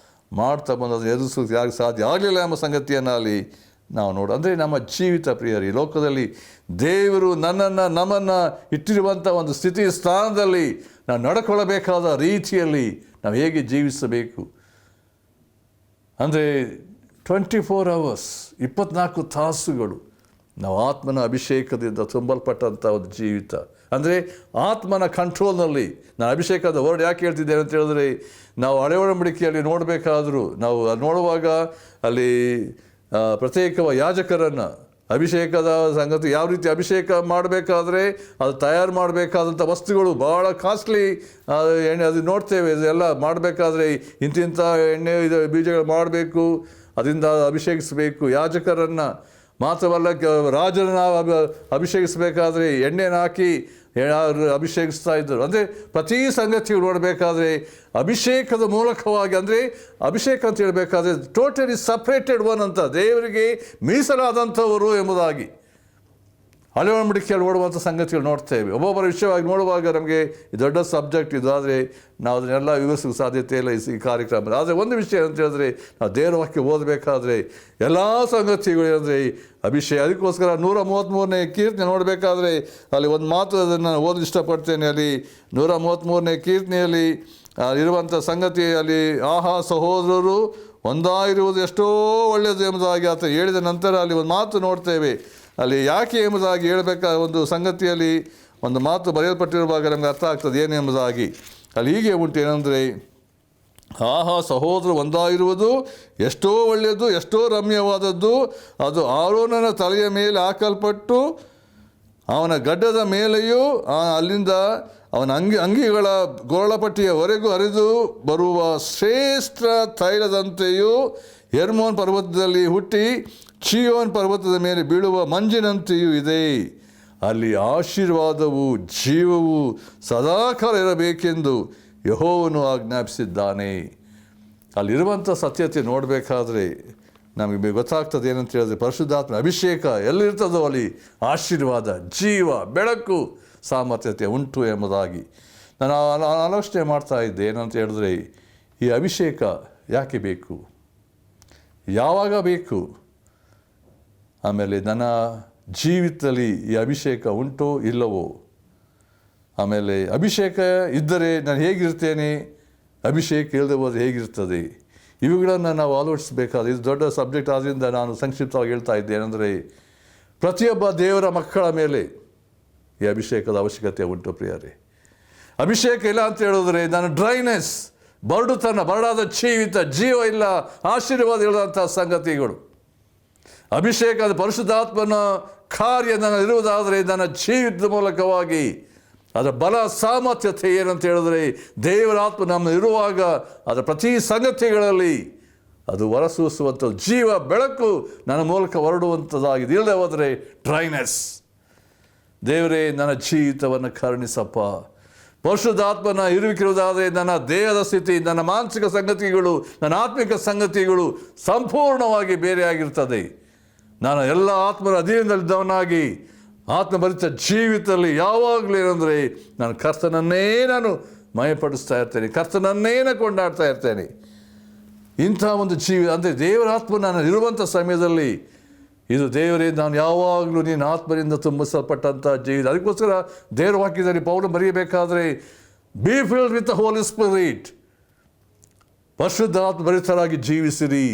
ಮಾಡ್ತಾ ಬಂದದ್ದು ಎದುರಿಸೋದು ಯಾರಿಗೆ ಸಾಧ್ಯ ಆಗಲಿಲ್ಲ ಎಂಬ ಸಂಗತಿಯನ್ನು ಅಲ್ಲಿ ನಾವು ನೋಡು. ಅಂದರೆ ನಮ್ಮ ಜೀವಿತ ಪ್ರಿಯರಿ, ಈ ಲೋಕದಲ್ಲಿ ದೇವರು ನಮ್ಮನ್ನು ಇಟ್ಟಿರುವಂಥ ಒಂದು ಸ್ಥಿತಿ ಸ್ಥಾನದಲ್ಲಿ ನಾವು ನಡ್ಕೊಳ್ಳಬೇಕಾದ ರೀತಿಯಲ್ಲಿ ನಾವು ಹೇಗೆ ಜೀವಿಸಬೇಕು ಅಂದರೆ 24 hours 24 ತಾಸುಗಳು ನಾವು ಆತ್ಮನ ಅಭಿಷೇಕದಿಂದ ತುಂಬಲ್ಪಟ್ಟಂಥ ಒಂದು ಜೀವಿತ. ಅಂದರೆ ಆತ್ಮನ ಕಂಟ್ರೋಲ್ನಲ್ಲಿ. ನಾನು ಅಭಿಷೇಕದ ವರ್ಡ್ ಯಾಕೆ ಹೇಳ್ತಿದ್ದೇನೆ ಅಂತ ಹೇಳಿದ್ರೆ, ನಾವು ಹಳೆ ಒಡಂಬಡಿಕೆಯಲ್ಲಿ ನೋಡಬೇಕಾದ್ರೂ ನಾವು ನೋಡುವಾಗ ಅಲ್ಲಿ ಪ್ರತ್ಯೇಕ ಯಾಜಕರನ್ನು ಅಭಿಷೇಕದ ಸಂಗತಿ ಯಾವ ರೀತಿ ಅಭಿಷೇಕ ಮಾಡಬೇಕಾದ್ರೆ ಅದು ತಯಾರು ಮಾಡಬೇಕಾದಂಥ ವಸ್ತುಗಳು ಭಾಳ ಕಾಸ್ಟ್ಲಿ ಎಣ್ಣೆ ಅದು ನೋಡ್ತೇವೆ. ಇದೆಲ್ಲ ಮಾಡಬೇಕಾದ್ರೆ ಇಂತಿಂಥ ಎಣ್ಣೆ ಇದು ಬೀಜಗಳು ಮಾಡಬೇಕು, ಅದರಿಂದ ಅಭಿಷೇಕಿಸಬೇಕು ಯಾಜಕರನ್ನು. ಮಾತ್ರವಲ್ಲ, ರಾಜರನ್ನು ಅಭಿಷೇಕಿಸಬೇಕಾದ್ರೆ ಎಣ್ಣೆನ ಹಾಕಿ ಅಭಿಷೇಕಿಸ್ತಾ ಇದ್ದರು. ಅಂದರೆ ಪ್ರತಿ ಸಂಗತಿಗಳು ನೋಡಬೇಕಾದ್ರೆ ಅಭಿಷೇಕದ ಮೂಲಕವಾಗಿ, ಅಂದರೆ ಅಭಿಷೇಕ ಅಂತ ಹೇಳಬೇಕಾದ್ರೆ ಟೋಟಲಿ ಸಪ್ರೇಟೆಡ್ ಒನ್ ಅಂತ, ದೇವರಿಗೆ ಮೀಸಲಾದಂಥವರು ಎಂಬುದಾಗಿ ಹಳೆ ಒಡಂಬಡಿಕೆಯಲ್ಲಿ ನೋಡುವಂಥ ಸಂಗತಿಗಳು ನೋಡ್ತೇವೆ. ಒಬ್ಬೊಬ್ಬರ ವಿಷಯವಾಗಿ ನೋಡುವಾಗ ನಮಗೆ ದೊಡ್ಡ ಸಬ್ಜೆಕ್ಟ್ ಇದು, ಆದರೆ ನಾವು ಅದನ್ನೆಲ್ಲ ವಿವರಿಸೋಕ್ಕೆ ಸಾಧ್ಯತೆ ಇಲ್ಲ ಈ ಕಾರ್ಯಕ್ರಮ. ಆದರೆ ಒಂದು ವಿಷಯ ಅಂತ ಹೇಳಿದ್ರೆ, ನಾವು ದೇವರ ವಾಕ್ಯ ಓದಬೇಕಾದ್ರೆ ಎಲ್ಲ ಸಂಗತಿಗಳು ಅಂದರೆ ಅಭಿಷೇಕ. ಅದಕ್ಕೋಸ್ಕರ 133ನೇ ಕೀರ್ತನೆ ನೋಡಬೇಕಾದ್ರೆ ಅಲ್ಲಿ ಒಂದು ಮಾತು ಅದನ್ನು ಓದಲು ಇಷ್ಟಪಡ್ತೇನೆ. ಅಲ್ಲಿ 133ನೇ ಕೀರ್ತನೆಯಲ್ಲಿ ಇರುವಂಥ ಸಂಗತಿ ಅಲ್ಲಿ, ಆಹಾ ಸಹೋದರರು ಒಂದಾಗಿರುವುದು ಎಷ್ಟೋ ಒಳ್ಳೆಯದು ಎಂಬುದಾಗಿ ಆತ ಹೇಳಿದ ನಂತರ ಅಲ್ಲಿ ಒಂದು ಮಾತು ನೋಡ್ತೇವೆ. ಅಲ್ಲಿ ಯಾಕೆ ಎಂಬುದಾಗಿ ಹೇಳಬೇಕಾದ ಒಂದು ಸಂಗತಿಯಲ್ಲಿ ಒಂದು ಮಾತು ಬರೆಯಲ್ಪಟ್ಟಿರುವಾಗ ನಮಗೆ ಅರ್ಥ ಆಗ್ತದೆ ಏನು ಎಂಬುದಾಗಿ. ಅಲ್ಲಿ ಹೀಗೆ ಉಂಟು ಏನಂದರೆ, ಆಹಾ ಸಹೋದರ ಒಂದಾಗಿರುವುದು ಎಷ್ಟೋ ಒಳ್ಳೆಯದು, ಎಷ್ಟೋ ರಮ್ಯವಾದದ್ದು. ಅದು ಆರೋನನ ತಲೆಯ ಮೇಲೆ ಹಾಕಲ್ಪಟ್ಟು ಅವನ ಗಡ್ಡದ ಮೇಲೆಯೂ ಅಲ್ಲಿಂದ ಅವನ ಅಂಗಿಗಳ ಗೋಳಪಟ್ಟಿಯವರೆಗೂ ಹರಿದು ಬರುವ ಶ್ರೇಷ್ಠ ತೈಲದಂತೆಯೂ ಹೆರ್ಮೋನ್ ಪರ್ವತದಲ್ಲಿ ಹುಟ್ಟಿ ಚೀಯೋನ್ ಪರ್ವತದ ಮೇಲೆ ಬೀಳುವ ಮಂಜಿನಂತೆಯೂ ಇದೆ. ಅಲ್ಲಿ ಆಶೀರ್ವಾದವು ಜೀವವು ಸದಾಕಾಲ ಇರಬೇಕೆಂದು ಯೆಹೋವನು ಆಜ್ಞಾಪಿಸಿದ್ದಾನೆ. ಅಲ್ಲಿರುವಂಥ ಸತ್ಯತೆ ನೋಡಬೇಕಾದ್ರೆ ನಮಗೆ ಗೊತ್ತಾಗ್ತದೆ ಏನಂತ ಹೇಳಿದ್ರೆ, ಪರಿಶುದ್ಧಾತ್ಮ ಅಭಿಷೇಕ ಎಲ್ಲಿರ್ತದೋ ಅಲ್ಲಿ ಆಶೀರ್ವಾದ, ಜೀವ, ಬೆಳಕು, ಸಾಮರ್ಥ್ಯತೆ ಉಂಟು ಎಂಬುದಾಗಿ ನಾನು ಆಲೋಚನೆ ಮಾಡ್ತಾ ಇದ್ದೆ. ಏನಂತ ಹೇಳಿದ್ರೆ, ಈ ಅಭಿಷೇಕ ಯಾಕೆ ಬೇಕು, ಯಾವಾಗ ಬೇಕು, ಆಮೇಲೆ ನನ್ನ ಜೀವಿತದಲ್ಲಿ ಈ ಅಭಿಷೇಕ ಉಂಟೋ ಇಲ್ಲವೋ, ಆಮೇಲೆ ಅಭಿಷೇಕ ಇದ್ದರೆ ನಾನು ಹೇಗಿರ್ತೇನೆ, ಅಭಿಷೇಕ ಇಲ್ಲದೆ ಹೋದರೆ ಹೇಗಿರ್ತದೆ, ಇವುಗಳನ್ನು ನಾವು ಆಲೋಚಿಸಬೇಕಾದ ಇದು ದೊಡ್ಡ ಸಬ್ಜೆಕ್ಟ್. ಆದ್ದರಿಂದ ನಾನು ಸಂಕ್ಷಿಪ್ತವಾಗಿ ಹೇಳ್ತಾ ಇದ್ದೆ ಏನಂದರೆ, ಪ್ರತಿಯೊಬ್ಬ ದೇವರ ಮಕ್ಕಳ ಮೇಲೆ ಈ ಅಭಿಷೇಕದ ಅವಶ್ಯಕತೆ ಉಂಟು ಪ್ರಿಯರೇ. ಅಭಿಷೇಕ ಇಲ್ಲ ಅಂತ ಹೇಳಿದ್ರೆ ನನ್ನ ಡ್ರೈನೆಸ್, ಬರಡಾದ ಜೀವಿತ, ಜೀವ ಇಲ್ಲ, ಆಶೀರ್ವಾದ ಇಲ್ಲದಂಥ ಸಂಗತಿಗಳು. ಅಭಿಷೇಕದ ಪರಿಶುದ್ಧಾತ್ಮನ ಕಾರ್ಯ ನನ್ನಲ್ಲಿರುವುದಾದರೆ ನನ್ನ ಜೀವಿತದ ಮೂಲಕವಾಗಿ ಅದರ ಬಲ ಸಾಮರ್ಥ್ಯತೆ ಏನಂತ ಹೇಳಿದ್ರೆ, ದೇವರ ಆತ್ಮ ನಮ್ಮ ಇರುವಾಗ ಅದರ ಪ್ರತಿ ಸಂಗತಿಗಳಲ್ಲಿ ಅದು ಹೊರಸೂಸುವಂಥದ್ದು, ಜೀವ ಬೆಳಕು ನನ್ನ ಮೂಲಕ ಹೊರಡುವಂಥದ್ದಾಗಿದೆ. ಇಲ್ಲದೆ ಹೋದರೆ ಡ್ರೈನೆಸ್. ದೇವರೇ, ನನ್ನ ಜೀವಿತವನ್ನು ಕರುಣಿಸಪ್ಪ. ಪರಿಶುದ್ಧಾತ್ಮನ ಇರುವಿಕಿರುವುದಾದರೆ ನನ್ನ ದೇಹದ ಸ್ಥಿತಿ, ನನ್ನ ಮಾನಸಿಕ ಸಂಗತಿಗಳು, ನನ್ನ ಆತ್ಮಿಕ ಸಂಗತಿಗಳು ಸಂಪೂರ್ಣವಾಗಿ ಬೇರೆಯಾಗಿರ್ತದೆ. ನಾನು ಎಲ್ಲ ಆತ್ಮನ ಅಧೀನದಲ್ಲಿದ್ದವನಾಗಿ ಆತ್ಮಭರಿತ ಜೀವಿತದಲ್ಲಿ ಯಾವಾಗಲೂ ಏನಂದರೆ ನಾನು ಕರ್ತನನ್ನೇ ಮಯಪಡಿಸ್ತಾ ಇರ್ತೇನೆ, ಕರ್ತನನ್ನೇ ಕೊಂಡಾಡ್ತಾ ಇರ್ತೇನೆ. ಇಂಥ ಒಂದು ಅಂದರೆ ದೇವರ ಆತ್ಮ ನಾನು ಇರುವಂಥ ಸಮಯದಲ್ಲಿ ಇದು ದೇವರೇ, ನಾನು ಯಾವಾಗಲೂ ನೀನು ಆತ್ಮರಿಂದ ತುಂಬಿಸಲ್ಪಟ್ಟಂಥ ಜೀವಿತ. ಅದಕ್ಕೋಸ್ಕರ ದೇವರ ವಾಕ್ಯದಲ್ಲಿ ಪೌಲ ಬರೆಯಬೇಕಾದ್ರೆ, be filled with the Holy Spirit, ಪರಿಶುದ್ಧ ಆತ್ಮ ಭರಿತರಾಗಿ ಜೀವಿಸಿರಿ.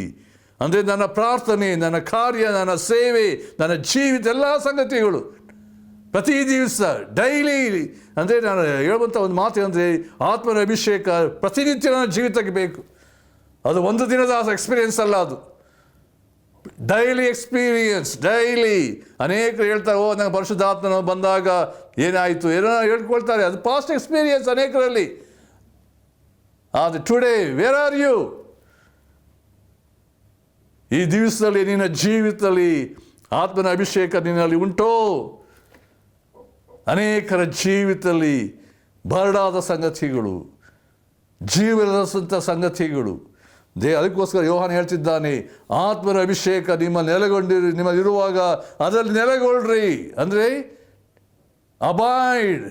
ಅಂದರೆ ನನ್ನ ಪ್ರಾರ್ಥನೆ, ನನ್ನ ಕಾರ್ಯ, ನನ್ನ ಸೇವೆ, ನನ್ನ ಜೀವಿತ ಎಲ್ಲ ಸಂಗತಿಗಳು ಪ್ರತಿ ದಿವಸ ಡೈಲಿ ಅಂದರೆ ನಾನು ಹೇಳುವಂಥ ಒಂದು ಮಾತು ಅಂದರೆ ಆತ್ಮನ ಅಭಿಷೇಕ ಪ್ರತಿನಿತ್ಯ ನನ್ನ ಜೀವಿತಕ್ಕೆ ಬೇಕು. ಅದು ಒಂದು ದಿನದ ಎಕ್ಸ್ಪೀರಿಯನ್ಸ್ ಅಲ್ಲ, ಅದು ಡೈಲಿ ಎಕ್ಸ್ಪೀರಿಯನ್ಸ್. ಡೈಲಿ ಅನೇಕರು ಹೇಳ್ತಾರೆ, ಓ ನಂಗೆ ಪರಿಶುದ್ಧಾತ್ಮನ ಬಂದಾಗ ಏನಾಯಿತು ಏನೋ ಹೇಳ್ಕೊಳ್ತಾರೆ, ಅದು ಪಾಸ್ಟ್ ಎಕ್ಸ್ಪೀರಿಯನ್ಸ್ ಅನೇಕರಲ್ಲಿ. ಆದರೆ ಟುಡೇ ವೇರ್ ಆರ್ ಯು? ಈ ದಿವಸದಲ್ಲಿ ನಿನ್ನ ಜೀವಿತದಲ್ಲಿ ಆತ್ಮನ ಅಭಿಷೇಕ ನಿನ್ನಲ್ಲಿ ಉಂಟೋ? ಅನೇಕರ ಜೀವಿತದಲ್ಲಿ ಬರಡಾದ ಸಂಗತಿಗಳು, ಜೀವನದಂಥ ಸಂಗತಿಗಳು. ಅದಕ್ಕೋಸ್ಕರ ಯೋಹಾನ ಹೇಳ್ತಿದ್ದಾನೆ, ಆತ್ಮನ ಅಭಿಷೇಕ ನಿಮ್ಮಲ್ಲಿರುವಾಗ ಅದರಲ್ಲಿ ನೆಲೆಗೊಳ್ಳ್ರಿ. ಅಂದರೆ ಅಬೈಡ್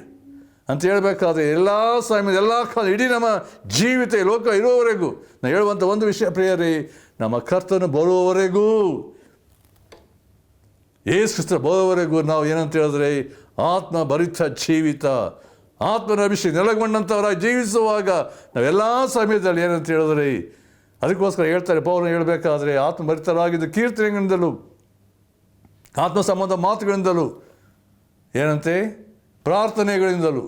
ಅಂತ ಹೇಳಬೇಕಾದ್ರೆ ಎಲ್ಲ ಸಮಯ ಎಲ್ಲ ಕಾಲ ಇಡೀ ನಮ್ಮ ಜೀವಿತ ಲೋಕ ಇರುವವರೆಗೂ ನಾನು ಹೇಳುವಂಥ ಒಂದು ವಿಷಯ ಪ್ರಿಯರೇ, ನಮ್ಮ ಕರ್ತನು ಬರುವವರೆಗೂ, ಯೇಸು ಕ್ರಿಸ್ತ ಬರುವವರೆಗೂ ನಾವು ಏನಂತ ಹೇಳಿದ್ರೆ ಆತ್ಮ ಭರಿತ ಜೀವಿತ, ಆತ್ಮನ ಅಭಿಷೇಕ ನೆಲೆಗೊಂಡಂಥವರಾಗಿ ಜೀವಿಸುವಾಗ ನಾವೆಲ್ಲ ಸಮಯದಲ್ಲಿ ಏನಂತ ಹೇಳಿದ್ರೆ, ಅದಕ್ಕೋಸ್ಕರ ಹೇಳ್ತಾರೆ ಪೌಲನು ಹೇಳಬೇಕಾದ್ರೆ, ಆತ್ಮಭರಿತರಾಗಿದ್ದು ಕೀರ್ತನೆಗಳಿಂದಲೂ ಆತ್ಮ ಸಂಬಂಧ ಮಾತುಗಳಿಂದಲೂ ಏನಂತೆ ಪ್ರಾರ್ಥನೆಗಳಿಂದಲೂ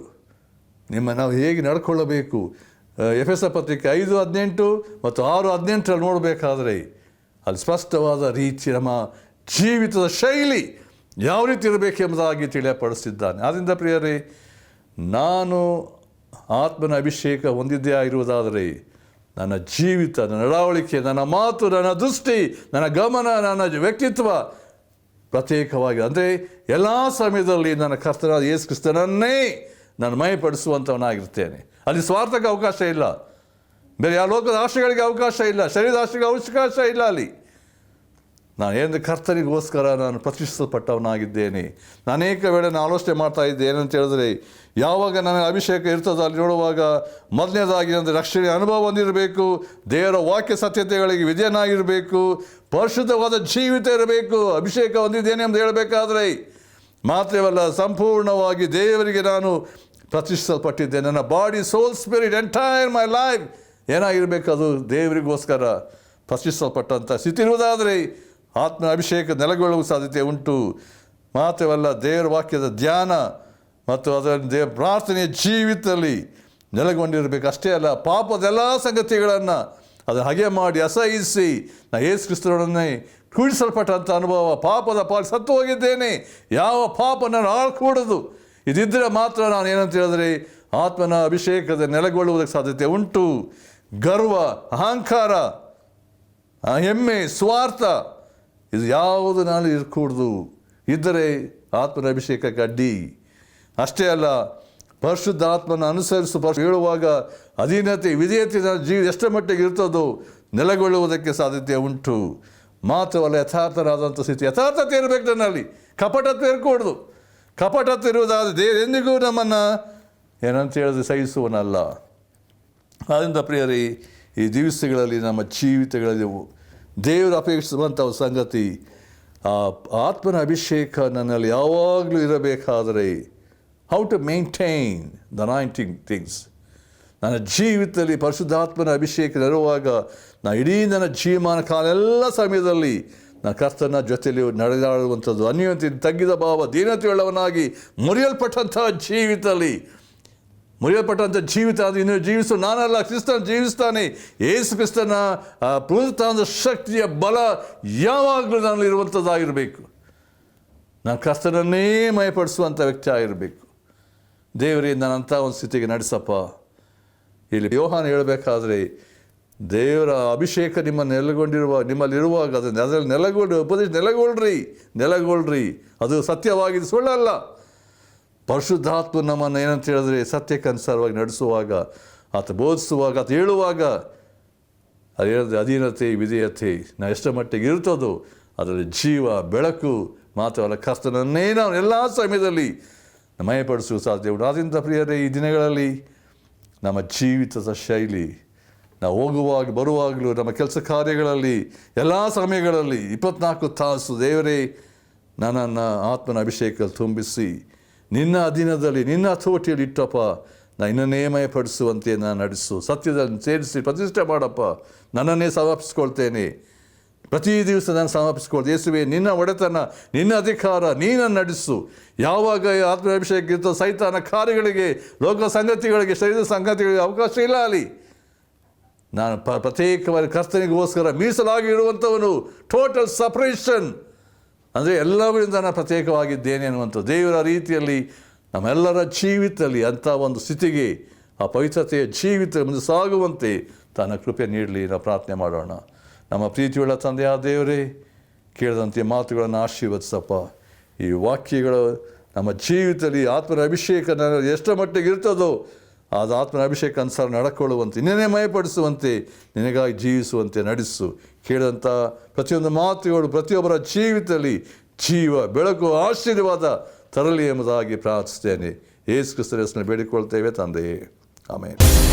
ನಾವು ಹೇಗೆ ನಡ್ಕೊಳ್ಳಬೇಕು. ಎಫೆಸ ಪತ್ರಿಕೆ 5:18 ಮತ್ತು 6:18 ನೋಡಬೇಕಾದ್ರೆ ಅಲ್ಲಿ ಸ್ಪಷ್ಟವಾದ ರೀತಿ ನಮ್ಮ ಜೀವಿತದ ಶೈಲಿ ಯಾವ ರೀತಿ ಇರಬೇಕೆಂಬುದಾಗಿ ತಿಳಿಯಪಡಿಸಿದ್ದಾನೆ. ಆದ್ದರಿಂದ ಪ್ರಿಯರೇ, ನಾನು ಆತ್ಮನ ಅಭಿಷೇಕ ಹೊಂದಿದ್ದೇ ಆಗಿರುವುದಾದರೆ ನನ್ನ ಜೀವಿತ, ನನ್ನ ನಡವಳಿಕೆ, ನನ್ನ ಮಾತು, ನನ್ನ ದೃಷ್ಟಿ, ನನ್ನ ಗಮನ, ನನ್ನ ವ್ಯಕ್ತಿತ್ವ ಪ್ರತ್ಯೇಕವಾಗಿ, ಅಂದರೆ ಎಲ್ಲ ಸಮಯದಲ್ಲಿ ನನ್ನ ಕರ್ತನಾದ ಯೇಸು ಕ್ರಿಸ್ತನನ್ನೇ ನಾನು ಮಯಪಡಿಸುವಂಥವನಾಗಿರ್ತೇನೆ. ಅಲ್ಲಿ ಸ್ವಾರ್ಥಕ್ಕೆ ಅವಕಾಶ ಇಲ್ಲ, ಬೇರೆ ಯಾವ ಲೋಕದ ಆಶೆಗಳಿಗೆ ಅವಕಾಶ ಇಲ್ಲ, ಶರೀರದ ಆಶೆಗೆ ಅವಕಾಶ ಇಲ್ಲ. ಅಲ್ಲಿ ನಾನು ಏನು ಕರ್ತನಿಗೋಸ್ಕರ ನಾನು ಪ್ರತಿಷ್ಠಿಸಲ್ಪಟ್ಟವನಾಗಿದ್ದೇನೆ. ಅನೇಕ ವೇಳೆ ನಾನು ಆಲೋಚನೆ ಮಾಡ್ತಾ ಇದ್ದೆ, ಏನಂತ ಹೇಳಿದ್ರೆ, ಯಾವಾಗ ನನಗೆ ಅಭಿಷೇಕ ಇರ್ತದೋ ಅಲ್ಲಿ ನೋಡುವಾಗ ಮೊದಲನೇದಾಗಿ ಅಂದರೆ ರಕ್ಷಣೆ ಅನುಭವ ಹೊಂದಿರಬೇಕು, ದೇವರ ವಾಕ್ಯ ಸತ್ಯತೆಗಳಿಗೆ ವಿಧೇಯನಾಗಿರಬೇಕು, ಪರಿಶುದ್ಧವಾದ ಜೀವಿತ ಇರಬೇಕು. ಅಭಿಷೇಕ ಹೊಂದಿದ್ದೇನೆ ಎಂದು ಹೇಳಬೇಕಾದ್ರೆ ಮಾತ್ರವಲ್ಲ, ಸಂಪೂರ್ಣವಾಗಿ ದೇವರಿಗೆ ನಾನು ಪ್ರತಿಷ್ಠಿಸಲ್ಪಟ್ಟಿದ್ದೇನೆ. ನನ್ನ body, soul, spirit, entire my life ಏನಾಗಿರಬೇಕು, ಅದು ದೇವರಿಗೋಸ್ಕರ ಪ್ರತಿಷ್ಠಿಸಲ್ಪಟ್ಟಂಥ ಸ್ಥಿತಿ ಇರುವುದಾದರೆ ಆತ್ಮ ಅಭಿಷೇಕ ನೆಲೆಗೊಳ್ಳುವ ಸಾಧ್ಯತೆ ಉಂಟು. ಮಾತ್ರವಲ್ಲ, ದೇವರ ವಾಕ್ಯದ ಧ್ಯಾನ ಮತ್ತು ಅದರ ಪ್ರಾರ್ಥನೆಯ ಜೀವಿತದಲ್ಲಿ ನೆಲೆಗೊಂಡಿರಬೇಕು. ಅಷ್ಟೇ ಅಲ್ಲ, ಪಾಪದೆಲ್ಲ ಸಂಗತಿಗಳನ್ನು ಅದನ್ನು ಹಾಗೆ ಮಾಡಿ ಅಸಹಿಸಿ ನಾನು ಯೇಸು ಕ್ರಿಸ್ತನೊಡನೆ ಕೂಡಿಸಲ್ಪಟ್ಟಂಥ ಅನುಭವ, ಪಾಪದ ಪಾಲು ಸತ್ತು ಹೋಗಿದ್ದೇನೆ, ಯಾವ ಪಾಪ ನಾನು ಆಳ್ಕೂಡದು. ಇದಿದ್ದರೆ ಮಾತ್ರ ನಾನು ಏನಂತ ಹೇಳಿದ್ರೆ ಆತ್ಮನ ಅಭಿಷೇಕದ ನೆಲೆಗೊಳ್ಳುವುದಕ್ಕೆ ಸಾಧ್ಯತೆ ಉಂಟು. ಗರ್ವ, ಅಹಂಕಾರ, ಹೆಮ್ಮೆ, ಸ್ವಾರ್ಥ ಇದು ಯಾವುದು ನಾನು ಇರಕೂಡ್ದು. ಇದ್ದರೆ ಆತ್ಮನ ಅಭಿಷೇಕಕ್ಕೆ ಅಡ್ಡಿ. ಅಷ್ಟೇ ಅಲ್ಲ, ಪರಿಶುದ್ಧ ಆತ್ಮನ ಅನುಸರಿಸು ಹೇಳುವಾಗ ಅಧೀನತೆ, ವಿಧೇಯತೆ ಎಷ್ಟರ ಮಟ್ಟಿಗೆ ಇರ್ತದೋ ನೆಲೆಗೊಳ್ಳುವುದಕ್ಕೆ ಸಾಧ್ಯತೆ ಉಂಟು. ಮಾತ್ರವಲ್ಲ, ಯಥಾರ್ಥರಾದಂಥ ಸ್ಥಿತಿ, ಯಥಾರ್ಥತೆ ಇರಬೇಕು ನನ್ನಲ್ಲಿ. ಕಪಟತ್ವ ಇರಕೂಡ್ದು. ಕಪಟತ್ವ ಇರುವುದಾದರೆ ದೇವರು ಎಂದಿಗೂ ನಮ್ಮನ್ನು ಏನಂತ ಹೇಳಿದ್ರೆ ಸಹಿಸುವನಲ್ಲ. ಆದ್ದರಿಂದ ಪ್ರಿಯರೇ, ಈ ದಿವಸಗಳಲ್ಲಿ ನಮ್ಮ ಜೀವಿತಗಳಲ್ಲಿ ದೇವರು ಅಪೇಕ್ಷಿಸುವಂಥ ಸಂಗತಿ, ಆ ಆತ್ಮನ ಅಭಿಷೇಕ ನನ್ನಲ್ಲಿ ಯಾವಾಗಲೂ ಇರಬೇಕಾದರೆ how to maintain the anointing things. ನನ್ನ ಜೀವಿತದಲ್ಲಿ ಪರಿಶುದ್ಧಾತ್ಮನ ಅಭಿಷೇಕ ಇರುವಾಗ ನಾನು ಇಡೀ ನನ್ನ ಜೀವಮಾನ ಕಾಲೆಲ್ಲ ಸಮಯದಲ್ಲಿ ನಾನು ಕರ್ತನ ಜೊತೆಯಲ್ಲಿ ನಡೆದಾಡುವಂಥದ್ದು, ಅನ್ಯೋನ್ಯತೆ, ತಗ್ಗಿದ ಭಾವ, ದೀನತೆಯುಳ್ಳವನಾಗಿ ಮುರಿಯಲ್ಪಟ್ಟಂಥ ಜೀವಿತದಲ್ಲಿ ಮುರಿಯಲ್ಪಟ್ಟಂಥ ಜೀವಿತ. ಅದು ಇನ್ನು ಜೀವಿಸು ನಾನಲ್ಲ, ಕ್ರಿಸ್ತನ ಜೀವಿಸ್ತಾನೆ. ಯೇಸು ಕ್ರಿಸ್ತನ ಪುನರುತ್ಥಾನದ ಶಕ್ತಿಯ ಬಲ ಯಾವಾಗಲೂ ನಾನು ಇರುವಂಥದ್ದಾಗಿರಬೇಕು. ನಾನು ಕರ್ತನನ್ನೇ ಮಯಪಡಿಸುವಂಥ ವ್ಯಕ್ತಿ ಆಗಿರಬೇಕು. ದೇವರೇ, ನನ್ನಂಥ ಒಂದು ಸ್ಥಿತಿಗೆ ನಡೆಸಪ್ಪ. ಇಲ್ಲಿ ಯೋಹಾನ ಹೇಳಬೇಕಾದ್ರೆ, ದೇವರ ಅಭಿಷೇಕ ನಿಮ್ಮಲ್ಲಿರುವಾಗ ಅದರಲ್ಲಿ ನೆಲೆಗೊಳ್ಳ್ರಿ. ಅದು ಸತ್ಯವಾಗಿದ್ದು ಸುಳ್ಳಲ್ಲ. ಪರಿಶುದ್ಧಾತ್ಮ ನಮ್ಮನ್ನು ಏನಂತ ಹೇಳಿದ್ರೆ ಸತ್ಯಕ್ಕನುಸಾರವಾಗಿ ನಡೆಸುವಾಗ, ಆತ ಬೋಧಿಸುವಾಗ, ಆತ ಹೇಳುವಾಗ ಅದು ಹೇಳಿದ್ರೆ ಅಧೀನತೆ, ವಿಧೇಯತೆ ನಾವು ಎಷ್ಟರ ಮಟ್ಟಿಗೆ ಇರ್ತದೋ ಅದರಲ್ಲಿ ಜೀವ, ಬೆಳಕು. ಮಾತ್ರವಲ್ಲ, ಕರ್ತನನ್ನೇ ನಾವು ಎಲ್ಲ ಸಮಯದಲ್ಲಿ ಮಯಪಡಿಸುವ ಸಾಧ್ಯ ಉಂಟು. ಆದ್ದರಿಂದ ಪ್ರಿಯರೇ, ಈ ದಿನಗಳಲ್ಲಿ ನಮ್ಮ ಜೀವಿತದ ಶೈಲಿ, ನಾವು ಹೋಗುವಾಗ ಬರುವಾಗಲೂ ನಮ್ಮ ಕೆಲಸ ಕಾರ್ಯಗಳಲ್ಲಿ ಎಲ್ಲ ಸಮಯಗಳಲ್ಲಿ 24 ತಾಸು ದೇವರೇ ನನ್ನನ್ನು ಆತ್ಮನ ಅಭಿಷೇಕ ತುಂಬಿಸಿ ನಿನ್ನ ಅಧೀನದಲ್ಲಿ, ನಿನ್ನ ಹತೋಟಿಯಲ್ಲಿ ಇಟ್ಟಪ್ಪ. ನಾನು ಇನ್ನನ್ನೇ ಮಯಪಡಿಸುವಂತೆ ನಾನು ನಡೆಸು, ಸತ್ಯದಲ್ಲಿ ಸೇರಿಸಿ ಪ್ರತಿಷ್ಠೆ ಮಾಡಪ್ಪ. ನನ್ನನ್ನೇ ಸಮರ್ಪಿಸ್ಕೊಳ್ತೇನೆ. ಪ್ರತಿ ದಿವಸ ನಾನು ಸಮರ್ಪಿಸಿಕೊಳ್ತು. ಯೇಸುವೆ, ನಿನ್ನ ಒಡೆತನ, ನಿನ್ನ ಅಧಿಕಾರ, ನೀನನ್ನು ನಡೆಸು. ಯಾವಾಗ ಆತ್ಮಾಭಿಷೇಕ ಇರ್ತೋ ಸೈತಾನ ಕಾರ್ಯಗಳಿಗೆ, ಲೋಕ ಸಂಗತಿಗಳಿಗೆ, ಶರೀರ ಸಂಗತಿಗಳಿಗೆ ಅವಕಾಶ ಇಲ್ಲ ಅಲ್ಲಿ. ನಾನು ಪ್ರತ್ಯೇಕವಾಗಿ ಕರ್ತನಿಗೋಸ್ಕರ ಮೀಸಲಾಗಿ ಇರುವಂಥವನು. ಟೋಟಲ್ ಸಪ್ರೇಷನ್ ಅಂದರೆ ಎಲ್ಲವರಿಂದ ನಾನು ಪ್ರತ್ಯೇಕವಾಗಿದ್ದೇನೆ ಅನ್ನುವಂಥ ದೇವರ ರೀತಿಯಲ್ಲಿ ನಮ್ಮೆಲ್ಲರ ಜೀವಿತದಲ್ಲಿ ಅಂಥ ಒಂದು ಸ್ಥಿತಿಗೆ, ಆ ಪವಿತ್ರತೆಯ ಜೀವಿತ ಮುಂದೆ ಸಾಗುವಂತೆ ತನ್ನ ಕೃಪೆ ನೀಡಲಿ. ನಾವು ಪ್ರಾರ್ಥನೆ ಮಾಡೋಣ. ನಮ್ಮ ಪ್ರೀತಿಯುಳ್ಳ ತಂದೆಯ ದೇವರೇ, ಕೇಳಿದಂತೆ ಮಾತುಗಳನ್ನು ಆಶೀರ್ವದಿಸಪ್ಪ. ಈ ವಾಕ್ಯಗಳು ನಮ್ಮ ಜೀವಿತದಲ್ಲಿ ಆತ್ಮನ ಅಭಿಷೇಕ ಎಷ್ಟರ ಮಟ್ಟಿಗೆ ಇರ್ತದೋ ಅದು ಆತ್ಮನ ಅಭಿಷೇಕ ಅನುಸಾರ ನಡ್ಕೊಳ್ಳುವಂತೆ, ನಿನ್ನೆ ಮಯಪಡಿಸುವಂತೆ, ನಿನಗಾಗಿ ಜೀವಿಸುವಂತೆ ನಡೆಸು. ಕೇಳಿದಂಥ ಪ್ರತಿಯೊಂದು ಮಾತುಗಳು ಪ್ರತಿಯೊಬ್ಬರ ಜೀವಿತದಲ್ಲಿ ಜೀವ, ಬೆಳಕು, ಆಶೀರ್ವಾದ ತರಲಿ ಎಂಬುದಾಗಿ ಪ್ರಾರ್ಥಿಸ್ತೇನೆ. ಯೇಸು ಕ್ರಿಸ್ತನ ಹೆಸರಿನಲ್ಲಿ ಬೇಡಿಕೊಳ್ತೇವೆ ತಂದೆಯೇ, ಆಮೆನ್.